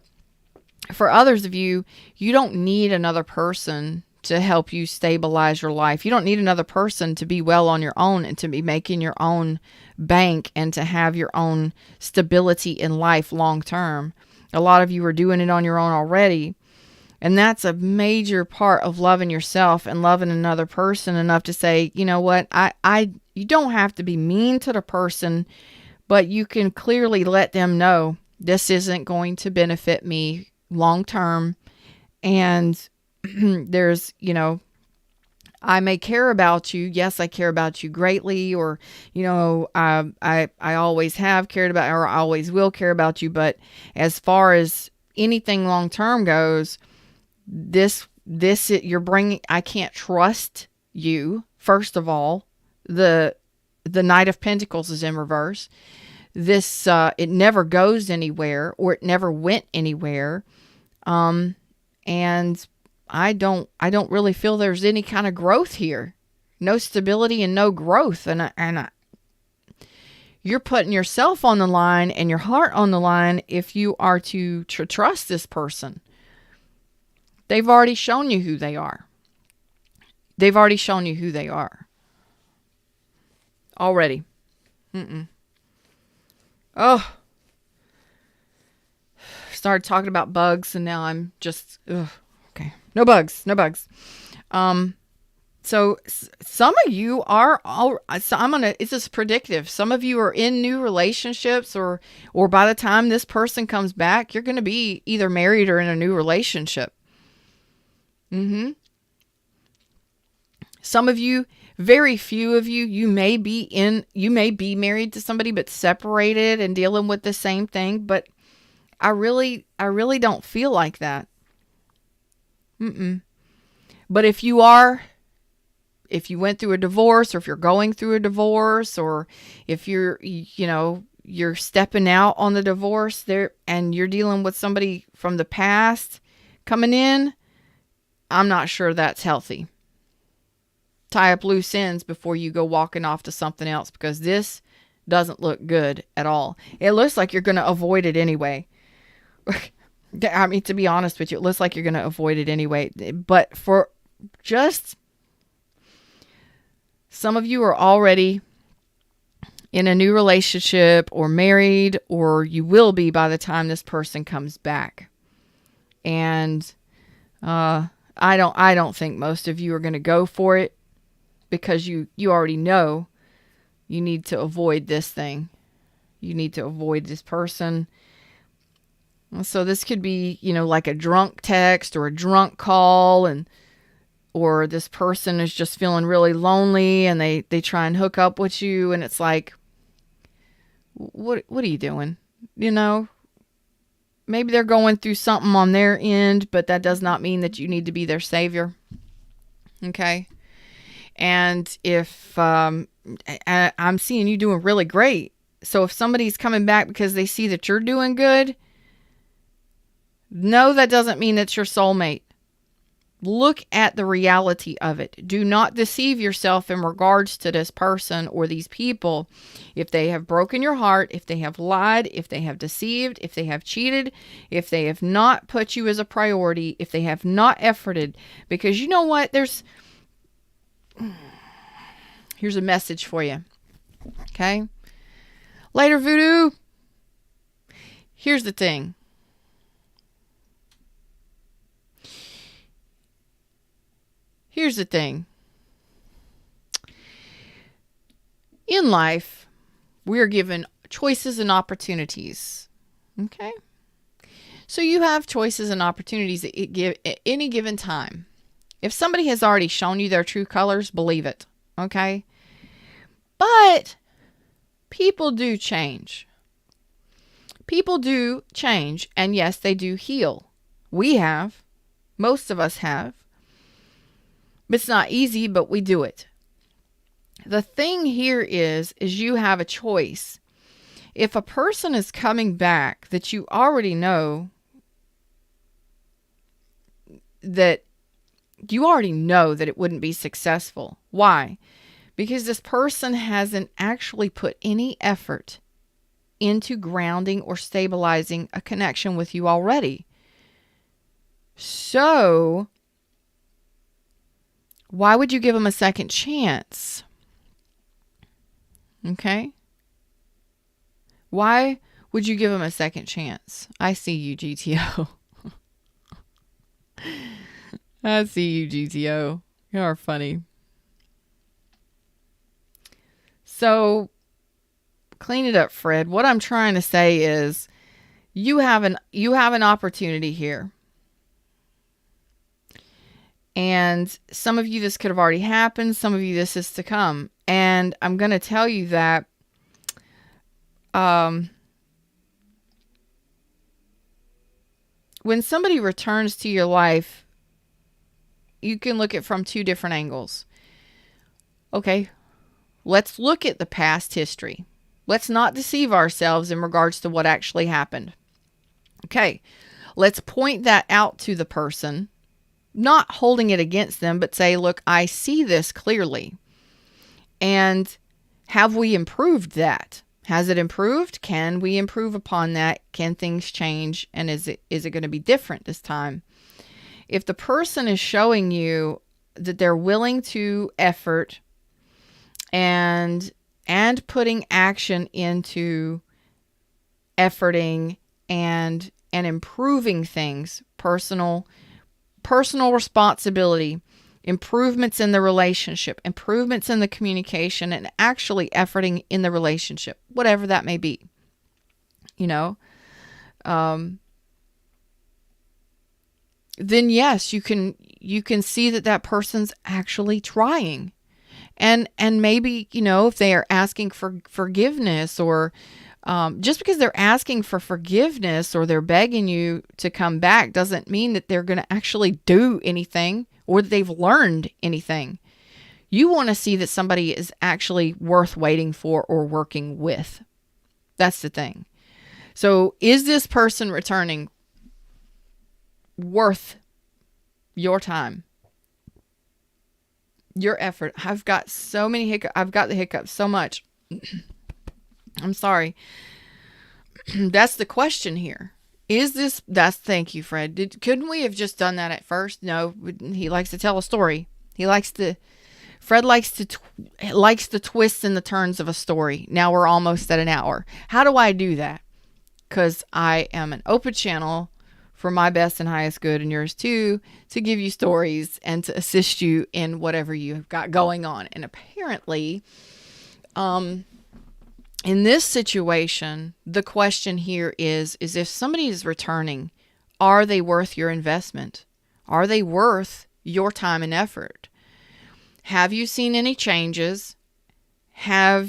for others of you, you don't need another person to help you stabilize your life. You don't need another person to be well on your own and to be making your own bank and to have your own stability in life long term. A lot of you are doing it on your own already. And that's a major part of loving yourself and loving another person enough to say, you know what, you don't have to be mean to the person, but you can clearly let them know this isn't going to benefit me long term. And there's, I may care about you. Yes, I care about you greatly, or, I always have cared about, or I always will care about you. But as far as anything long term goes, you're bringing, I can't trust you. First of all, the Knight of Pentacles is in reverse. This, it never goes anywhere, or it never went anywhere. And I don't really feel there's any kind of growth here. No stability and no growth. And you're putting yourself on the line and your heart on the line if you are to trust this person. They've already shown you who they are. They've already shown you who they are. Already. Oh. Started talking about bugs and now I'm just, okay. No bugs. So some of you are it's just predictive. Some of you are in new relationships, or by the time this person comes back, you're going to be either married or in a new relationship. Some of you, very few of you, you may be married to somebody, but separated and dealing with the same thing. But I really don't feel like that. But if you went through a divorce, or if you're going through a divorce, or if you're stepping out on the divorce there and you're dealing with somebody from the past coming in, I'm not sure that's healthy. Tie up loose ends before you go walking off to something else, because this doesn't look good at all. It looks like you're going to avoid it anyway. I mean, to be honest with you, it looks like you're going to avoid it anyway. But for just some of you are already in a new relationship or married, or you will be by the time this person comes back. And I don't think most of you are going to go for it, because you already know you need to avoid this thing. You need to avoid this person. So this could be, like a drunk text or a drunk call, or this person is just feeling really lonely and they try and hook up with you, and it's like, what are you doing? Maybe they're going through something on their end, but that does not mean that you need to be their savior. Okay. And if, I'm seeing you doing really great. So if somebody's coming back because they see that you're doing good, no, that doesn't mean it's your soulmate. Look at the reality of it. Do not deceive yourself in regards to this person or these people. If they have broken your heart, if they have lied, if they have deceived, if they have cheated, if they have not put you as a priority, if they have not efforted, because you know what? Here's a message for you. Okay? Later, Voodoo. Here's the thing. Here's the thing. In life, we are given choices and opportunities. Okay? So you have choices and opportunities at any given time. If somebody has already shown you their true colors, believe it. Okay? But people do change. People do change. And yes, they do heal. We have. Most of us have. It's not easy, but we do it. The thing here is you have a choice. If a person is coming back that you already know that it wouldn't be successful. Why? Because this person hasn't actually put any effort into grounding or stabilizing a connection with you already. So why would you give them a second chance? Okay? Why would you give them a second chance? I see you, GTO. I see you, GTO. You are funny. So, clean it up, Fred. What I'm trying to say is you have an opportunity here. And some of you, this could have already happened. Some of you, this is to come. And I'm going to tell you that when somebody returns to your life, you can look at it from two different angles. Okay, let's look at the past history. Let's not deceive ourselves in regards to what actually happened. Okay, let's point that out to the person, not holding it against them, but say, look, I see this clearly. And have we improved that? Has it improved? Can we improve upon that? Can things change? And is it going to be different this time? If the person is showing you that they're willing to effort and putting action into efforting and improving things, personal responsibility, improvements in the relationship, improvements in the communication, and actually efforting in the relationship, whatever that may be, then yes, you can see that person's actually trying. And maybe, if they are asking for forgiveness, or just because they're asking for forgiveness or they're begging you to come back doesn't mean that they're going to actually do anything or that they've learned anything. You want to see that somebody is actually worth waiting for or working with. That's the thing. So is this person returning worth your time, your effort? I've got so many hiccups. I've got the hiccups so much. I'm sorry. That's the question here. Thank you, Fred. Couldn't we have just done that at first? No, he likes to tell a story. Fred likes the twists and the turns of a story. Now we're almost at an hour. How do I do that? Because I am an open channel for my best and highest good, and yours too, to give you stories and to assist you in whatever you've got going on. And apparently, in this situation, the question here is if somebody is returning, are they worth your investment? Are they worth your time and effort? Have you seen any changes? How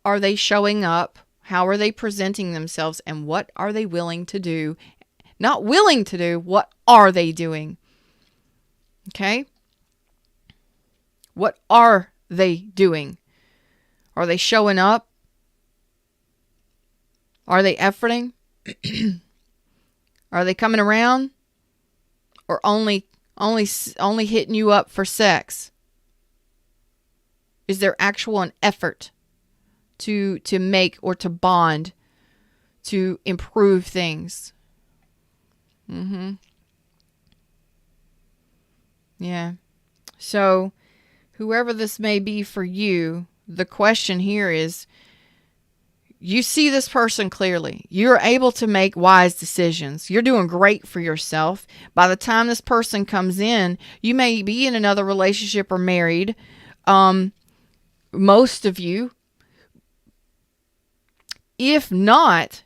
are they showing up? How are they presenting themselves? And what are they willing to do? Not willing to do, what are they doing? Okay? What are they doing? Are they showing up? Are they efforting? Are they coming around? Or only hitting you up for sex? Is there actual an effort to make or to bond, to improve things? Yeah. So, whoever this may be for you, the question here is, you see this person clearly. You're able to make wise decisions. You're doing great for yourself. By the time this person comes in, you may be in another relationship or married. Most of you. If not,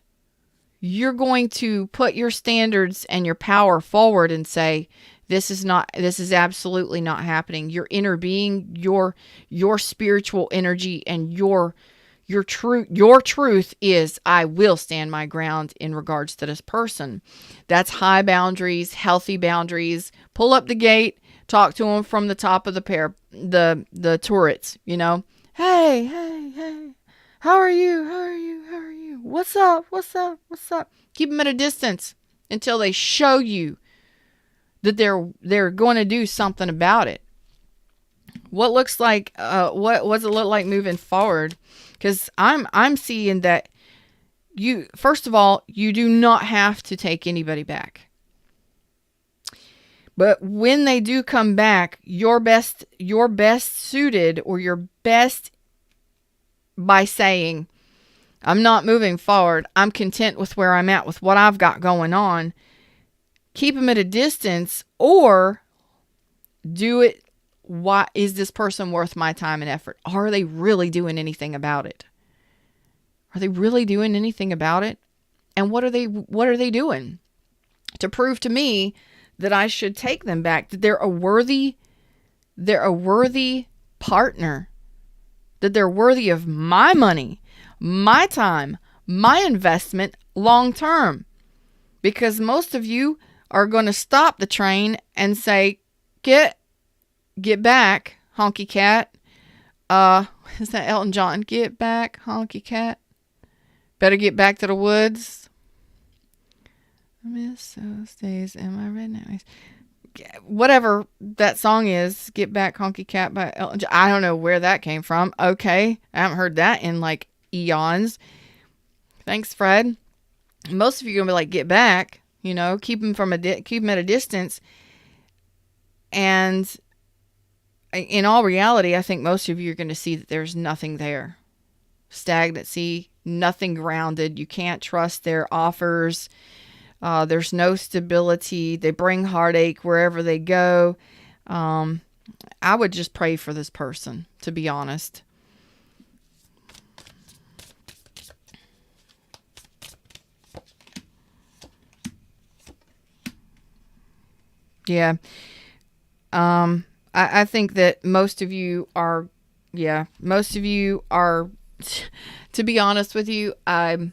you're going to put your standards and your power forward and say, this is absolutely not happening. Your inner being, your spiritual energy, and your truth is, I will stand my ground in regards to this person. That's high boundaries, healthy boundaries. Pull up the gate, talk to them from the top of the turrets, Hey, how are you? What's up? Keep them at a distance until they show you that they're going to do something about it. What looks like, what does it look like moving forward? Because I'm seeing that first of all, you do not have to take anybody back. But when they do come back, your best suited, or your best by saying, I'm not moving forward. I'm content with where I'm at with what I've got going on. Keep them at a distance, or do it. Why is this person worth my time and effort? Are they really doing anything about it? Are they really doing anything about it? And what are they doing to prove to me that I should take them back, that they're a worthy partner, that they're worthy of my money, my time, my investment long term. Because most of you are going to stop the train and say, get back, honky cat. Is that Elton John? Get back, honky cat. Better get back to the woods. I miss those days in my redneck. Whatever that song is, Get Back, Honky Cat by Elton John. I don't know where that came from. Okay. I haven't heard that in like eons. Thanks, Fred. Most of you are going to be like, get back, keep them at a distance. And in all reality, I think most of you are going to see that there's nothing there. Stagnancy, nothing grounded. You can't trust their offers. There's no stability. They bring heartache wherever they go. I would just pray for this person, to be honest. Yeah. I think that most of you are, to be honest with you, I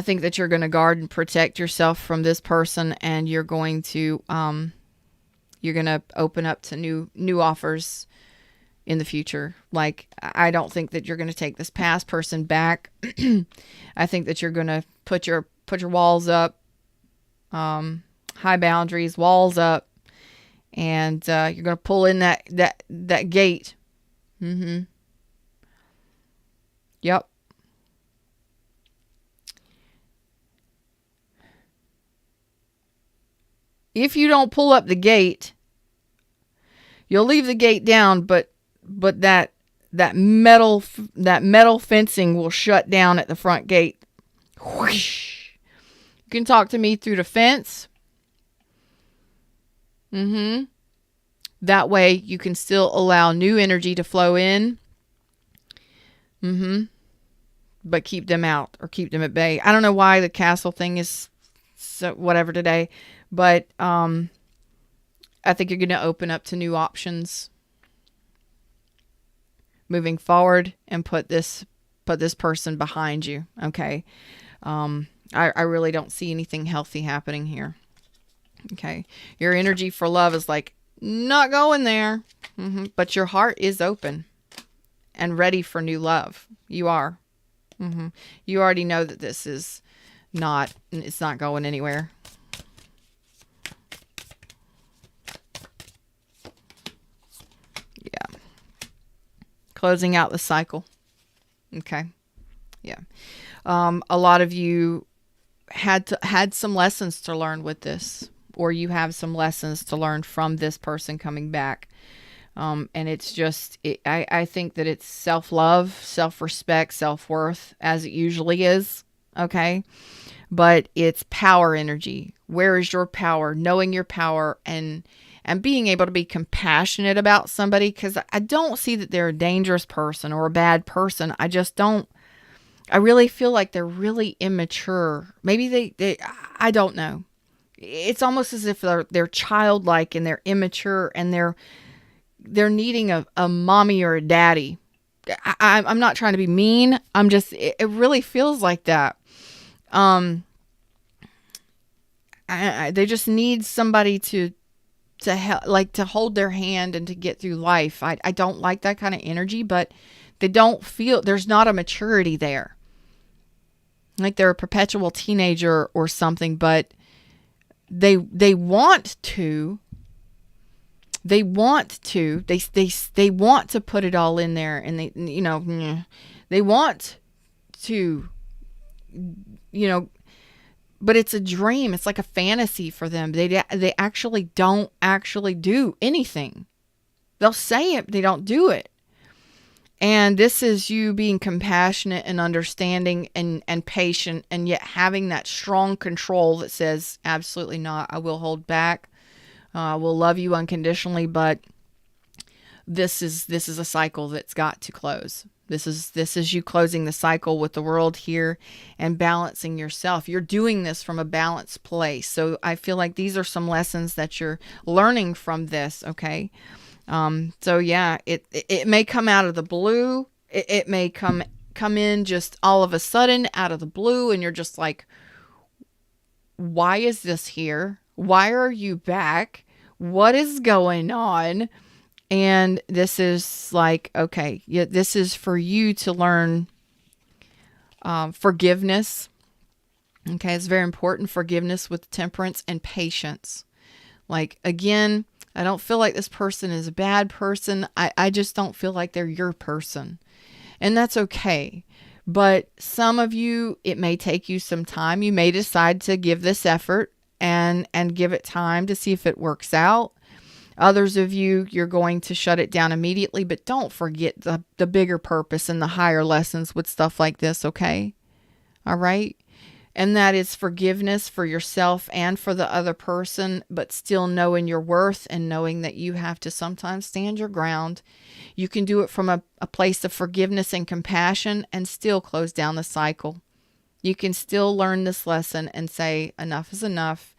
think that you're going to guard and protect yourself from this person, and you're going to open up to new offers in the future. Like, I don't think that you're going to take this past person back. I think that you're going to put your walls up, high boundaries, walls up, and you're going to pull in that gate. Yep. If you don't pull up the gate, you'll leave the gate down, but that metal fencing will shut down at the front gate. Whoosh. You can talk to me through the fence. That way you can still allow new energy to flow in. But keep them out, or keep them at bay. I don't know why the castle thing is so whatever today. But I think you're going to open up to new options moving forward, and put this person behind you. Okay. I really don't see anything healthy happening here. Okay. Your energy for love is like not going there. But your heart is open and ready for new love. You are. You already know that this is it's not going anywhere. Yeah. Closing out the cycle. Okay. Yeah. A lot of you had some lessons to learn with this, or you have some lessons to learn from this person coming back. And it's just, I think that it's self-love, self-respect, self-worth, as it usually is. Okay. But it's power energy. Where is your power? Knowing your power, and being able to be compassionate about somebody, because I don't see that they're a dangerous person or a bad person. I just don't. I really feel like they're really immature. Maybe they I don't know. It's almost as if they're childlike and they're immature, and they're needing a mommy or a daddy. I'm not trying to be mean. It really feels like that. They just need somebody to help, like to hold their hand and to get through life. I don't like that kind of energy, but they don't feel, there's not a maturity there. Like they're a perpetual teenager or something, but they want to. They want to put it all in there, and they want to, but it's a dream. It's like a fantasy for them. They actually don't actually do anything. They'll say it, they don't do it. And this is you being compassionate and understanding and patient, and yet having that strong control that says, absolutely not. I will hold back. I will love you unconditionally, but this is a cycle that's got to close. This is you closing the cycle with the world here and balancing yourself. You're doing this from a balanced place. So I feel like these are some lessons that you're learning from this, okay? So yeah, it may come out of the blue. It may come in just all of a sudden out of the blue, and you're just like, why is this here? Why are you back? What is going on? And this is like, okay, yeah, this is for you to learn forgiveness. Okay, it's very important. Forgiveness with temperance and patience. Like, again, I don't feel like this person is a bad person. I just don't feel like they're your person. And that's okay. But some of you, it may take you some time. You may decide to give this effort and give it time to see if it works out. Others of you, you're going to shut it down immediately, but don't forget the bigger purpose and the higher lessons with stuff like this, okay? All right? And that is forgiveness for yourself and for the other person, but still knowing your worth and knowing that you have to sometimes stand your ground. You can do it from a place of forgiveness and compassion and still close down the cycle. You can still learn this lesson and say, enough is enough.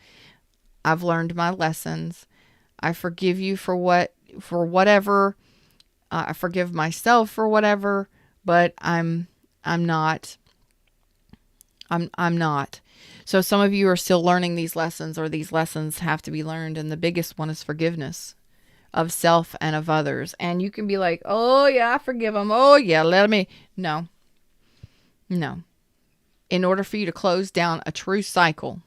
I've learned my lessons. I forgive you for whatever. I forgive myself for whatever, but I'm not. I'm not. So some of you are still learning these lessons, or these lessons have to be learned. And the biggest one is forgiveness of self and of others. And you can be like, oh yeah, I forgive them. Oh yeah, let me. No. In order for you to close down a true cycle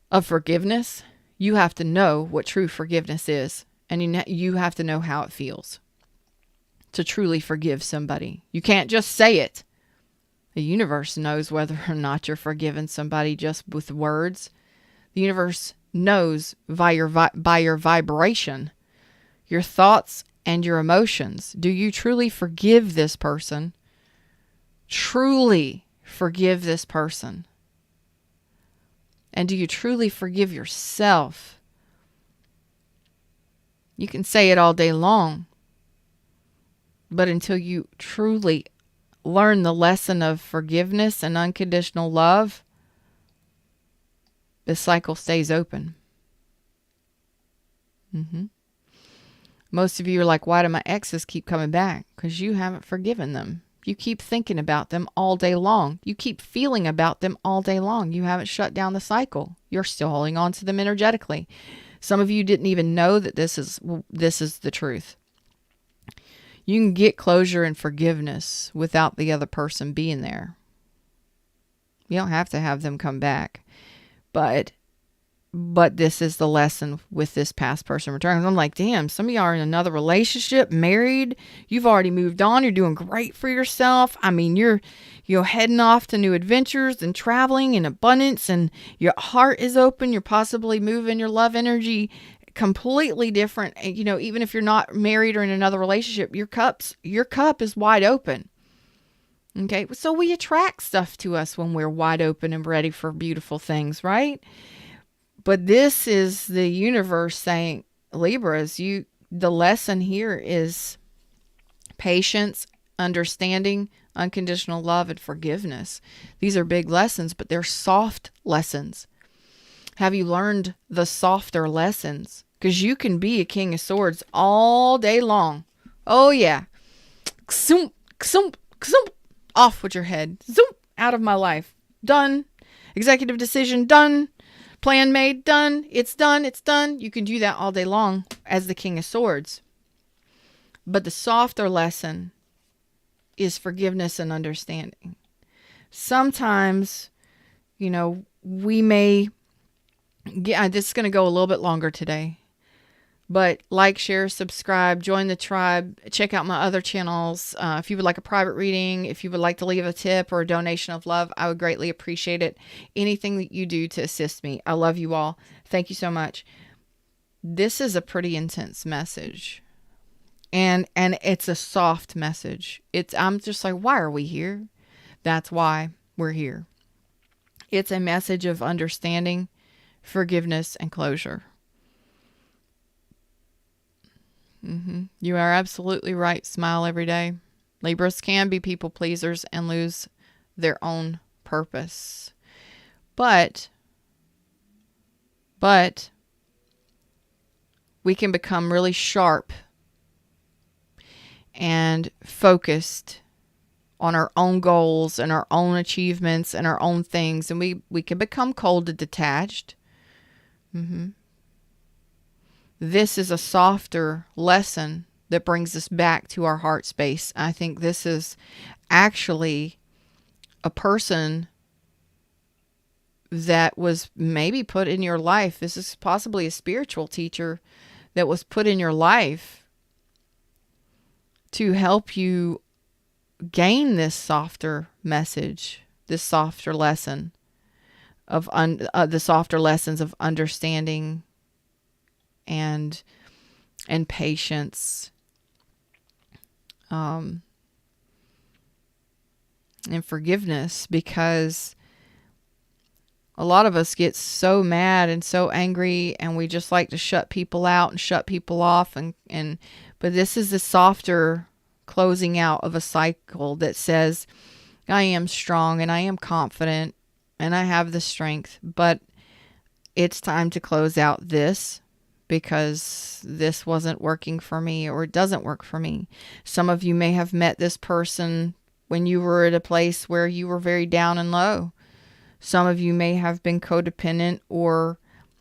of forgiveness, you have to know what true forgiveness is. And you have to know how it feels to truly forgive somebody. You can't just say it. The universe knows whether or not you're forgiving somebody just with words. The universe knows by your vibration, your thoughts and your emotions. Do you truly forgive this person? Truly forgive this person? And do you truly forgive yourself? You can say it all day long, but until you truly learn the lesson of forgiveness and unconditional love, the cycle stays open. Most of you are like, why do my exes keep coming back? Because you haven't forgiven them. You keep thinking about them all day long. You keep feeling about them all day long. You haven't shut down the cycle. You're still holding on to them energetically. Some of you didn't even know that this is the truth. You can get closure and forgiveness without the other person being there. You don't have to have them come back. But this is the lesson with this past person returning. I'm like, damn, some of y'all are in another relationship, married. You've already moved on. You're doing great for yourself. I mean, you're heading off to new adventures and traveling in abundance, and your heart is open. You're possibly moving your love energy completely different. You know, even if you're not married or in another relationship, your cup is wide open. Okay. So we attract stuff to us when we're wide open and ready for beautiful things, right? But this is the universe saying, Libras, the lesson here is patience, understanding, unconditional love, and forgiveness. These are big lessons, but they're soft lessons. Have you learned the softer lessons? Because you can be a King of Swords all day long. Oh yeah. Ksump, ksump, ksump. Off with your head. Zoom. Out of my life. Done. Executive decision done. Plan made, done. It's done. It's done. You can do that all day long as the King of Swords. But the softer lesson is forgiveness and understanding. Sometimes, we may get, this is going to go a little bit longer today. But like, share, subscribe, join the tribe, check out my other channels. If you would like a private reading, if you would like to leave a tip or a donation of love, I would greatly appreciate it. Anything that you do to assist me. I love you all. Thank you so much. This is a pretty intense message. And it's a soft message. I'm just like, why are we here? That's why we're here. It's a message of understanding, forgiveness, and closure. You are absolutely right. Smile every day. Libras can be people pleasers and lose their own purpose. But we can become really sharp and focused on our own goals and our own achievements and our own things. And we can become cold and detached. This is a softer lesson that brings us back to our heart space. I think this is actually a person that was maybe put in your life. This is possibly a spiritual teacher that was put in your life to help you gain this softer message, this softer lesson of the softer lessons of understanding and patience, and forgiveness, because a lot of us get so mad and so angry and we just like to shut people out and shut people off, but this is the softer closing out of a cycle that says, I am strong and I am confident and I have the strength, but it's time to close out this because this wasn't working for me, or it doesn't work for me. Some of you may have met this person when you were at a place where you were very down and low. Some of you may have been codependent or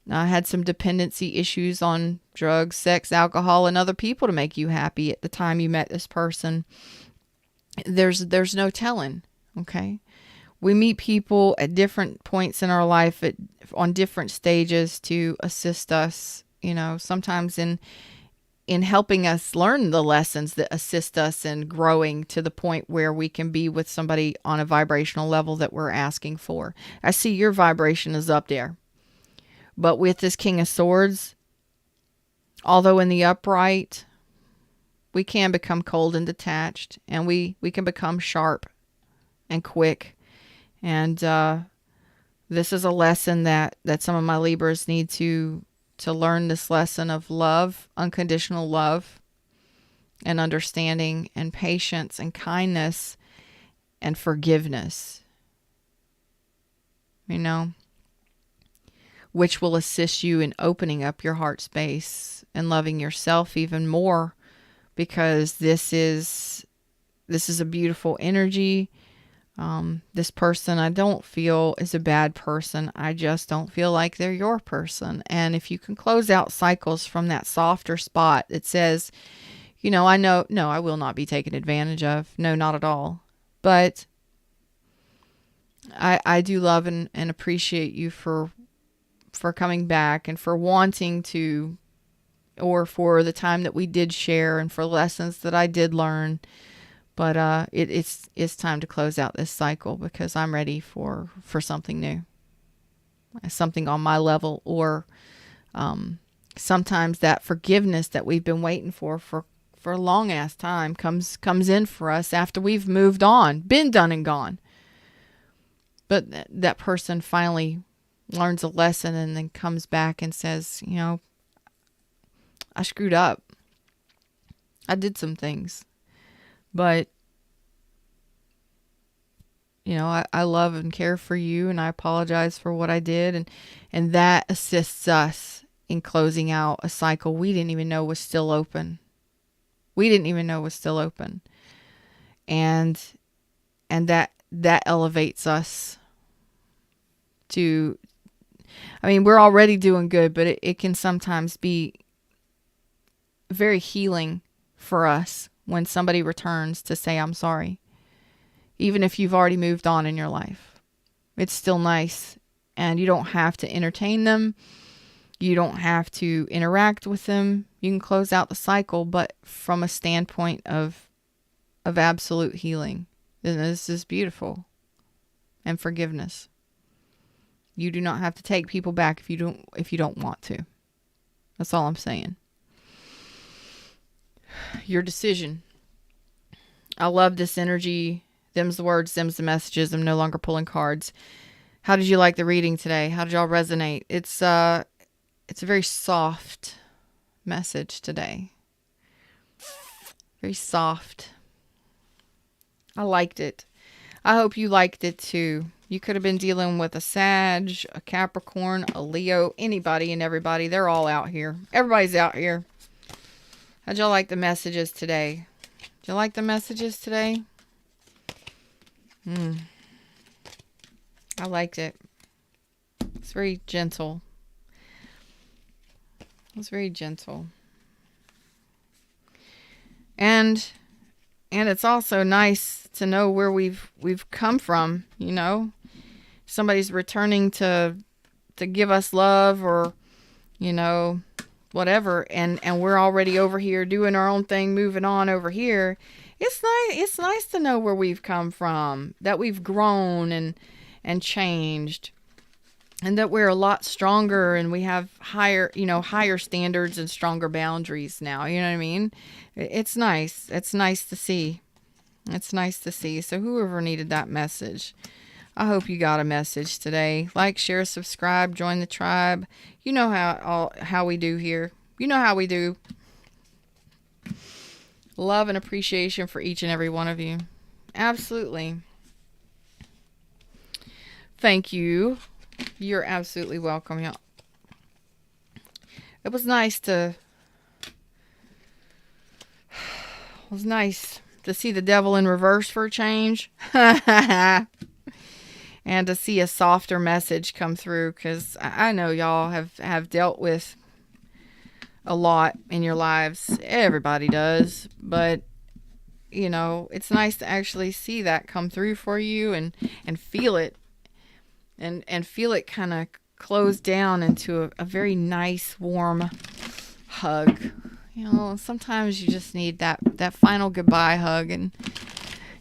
had some dependency issues on drugs, sex, alcohol, and other people to make you happy at the time you met this person. There's no telling, okay? We meet people at different points in our life on different stages to assist us, sometimes in helping us learn the lessons that assist us in growing to the point where we can be with somebody on a vibrational level that we're asking for. I see your vibration is up there. But with this King of Swords, although in the upright, we can become cold and detached, and we can become sharp and quick. And this is a lesson that some of my Libras need to learn, this lesson of love, unconditional love, and understanding, and patience, and kindness, and forgiveness. Which will assist you in opening up your heart space and loving yourself even more, because this is a beautiful energy. This person I don't feel is a bad person. I just don't feel like they're your person. And if you can close out cycles from that softer spot that says, I know, no, I will not be taken advantage of. No, not at all. But I do love and appreciate you for coming back and for wanting to, or for the time that we did share and for lessons that I did learn. But it's time to close out this cycle, because I'm ready for something new, something on my level, or sometimes that forgiveness that we've been waiting for a long ass time comes in for us after we've moved on, been done and gone. But that person finally learns a lesson and then comes back and says, I screwed up. I did some things. But, I love and care for you, and I apologize for what I did. And that assists us in closing out a cycle we didn't even know was still open. And that elevates us to, we're already doing good, but it can sometimes be very healing for us when somebody returns to say, I'm sorry. Even if you've already moved on in your life, it's still nice. And you don't have to entertain them. You don't have to interact with them. You can close out the cycle, but from a standpoint of absolute healing. And this is beautiful. And forgiveness. You do not have to take people back if you don't want to. That's all I'm saying. Your decision. I love this energy. Them's the words, them's the messages. I'm no longer pulling cards. How did you like the reading today? How did y'all resonate? It's a very soft message today. very soft. I liked it. I hope you liked it too. You could have been dealing with a Sag, a Capricorn, a Leo, anybody and everybody. They're all out here. Everybody's out here. How'd y'all like the messages today? Did you like the messages today? I liked it. It's very gentle. It was very gentle. And it's also nice to know where we've come from, you know. Somebody's returning to give us love, or, you know, whatever, and we're already over here doing our own thing, moving on over here. It's nice to know where we've come from, that we've grown and changed, and that we're a lot stronger, and we have higher standards and stronger boundaries now. You know what I mean? It's nice. It's nice to see. It's nice to see. So whoever needed that message, I hope you got a message today. Like, share, subscribe, join the tribe. You know how we do here. You know how we do. Love and appreciation for each and every one of you. Absolutely. Thank you. You're absolutely welcome, y'all. It was nice to see the devil in reverse for a change. And to see a softer message come through, because I know y'all have dealt with a lot in your lives. Everybody does. But, you know, it's nice to actually see that come through for you and feel it. And feel it kind of close down into a very nice, warm hug. You know, sometimes you just need that final goodbye hug. And,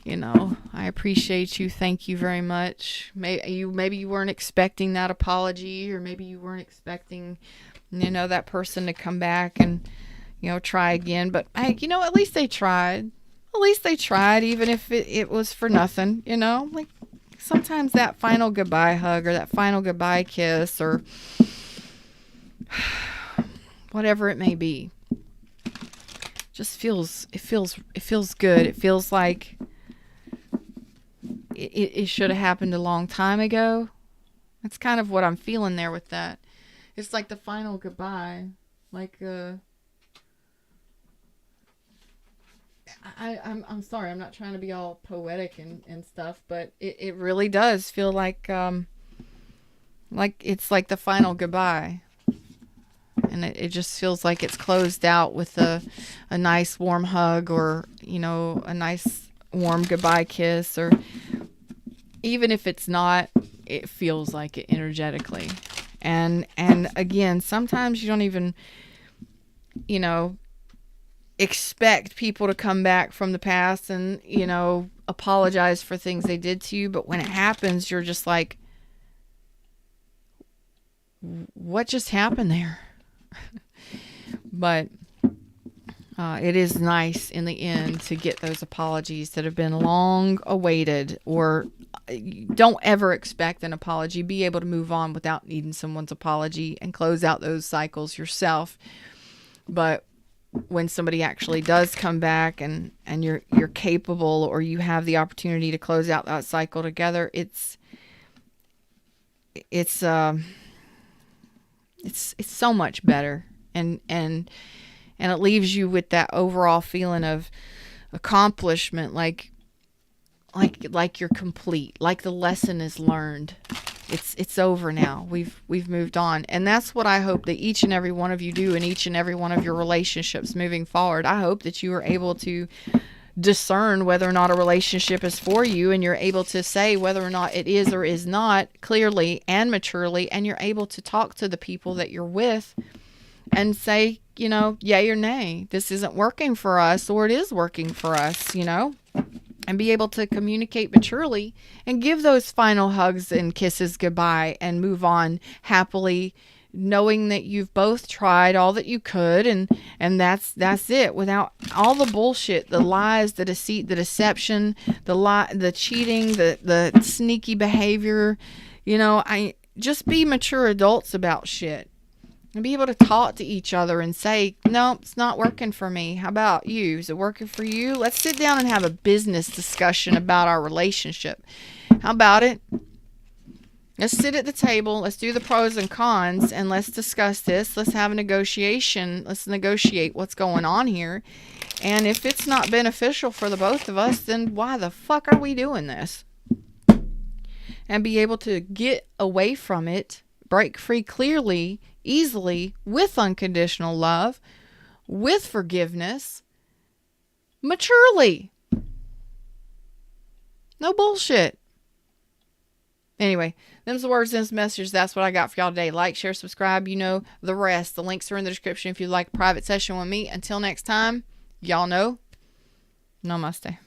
you know, I appreciate you. Thank you very much. Maybe you weren't expecting that apology, or maybe you weren't expecting, you know, that person to come back and, you know, try again. But, hey, you know, at least they tried. At least they tried, even if it was for nothing, you know? Like, sometimes that final goodbye hug, or that final goodbye kiss, or whatever it may be, just feels good. It feels like it should have happened a long time ago. That's kind of what I'm feeling there with that. It's like the final goodbye. Like, I'm sorry, I'm not trying to be all poetic and stuff, but it really does feel like it's like the final goodbye. And it just feels like it's closed out with a nice warm hug, or, you know, a nice warm goodbye kiss, or even if it's not, it feels like it energetically. And again, sometimes you don't even, you know, expect people to come back from the past and, you know, apologize for things they did to you. But when it happens, you're just like, what just happened there? But it is nice in the end to get those apologies that have been long awaited. Or don't ever expect an apology. Be able to move on without needing someone's apology and close out those cycles yourself. But when somebody actually does come back and you're capable, or you have the opportunity to close out that cycle together, it's so much better, and it leaves you with that overall feeling of accomplishment, like you're complete, like the lesson is learned. It's over now. We've moved on. And that's what I hope that each and every one of you do in each and every one of your relationships moving forward. I hope that you are able to discern whether or not a relationship is for you, and you're able to say whether or not it is or is not clearly and maturely, and you're able to talk to the people that you're with and say, you know, yay or nay, this isn't working for us, or it is working for us, you know. And be able to communicate maturely and give those final hugs and kisses goodbye, and move on happily, knowing that you've both tried all that you could, and that's it, without all the bullshit, the lies, the deceit, the deception, the cheating, the sneaky behavior. You know, just be mature adults about shit. And be able to talk to each other and say, no, it's not working for me. How about you? Is it working for you? Let's sit down and have a business discussion about our relationship. How about it? Let's sit at the table. Let's do the pros and cons, and let's discuss this. Let's have a negotiation. Let's negotiate what's going on here. And if it's not beneficial for the both of us, then why the fuck are we doing this? And be able to get away from it, break free clearly, easily, with unconditional love, with forgiveness, maturely. No bullshit. Anyway, them's the words, them's messages. That's what I got for y'all today. Like, share, subscribe. You know the rest. The links are in the description if you'd like a private session with me. Until next time, y'all know, namaste.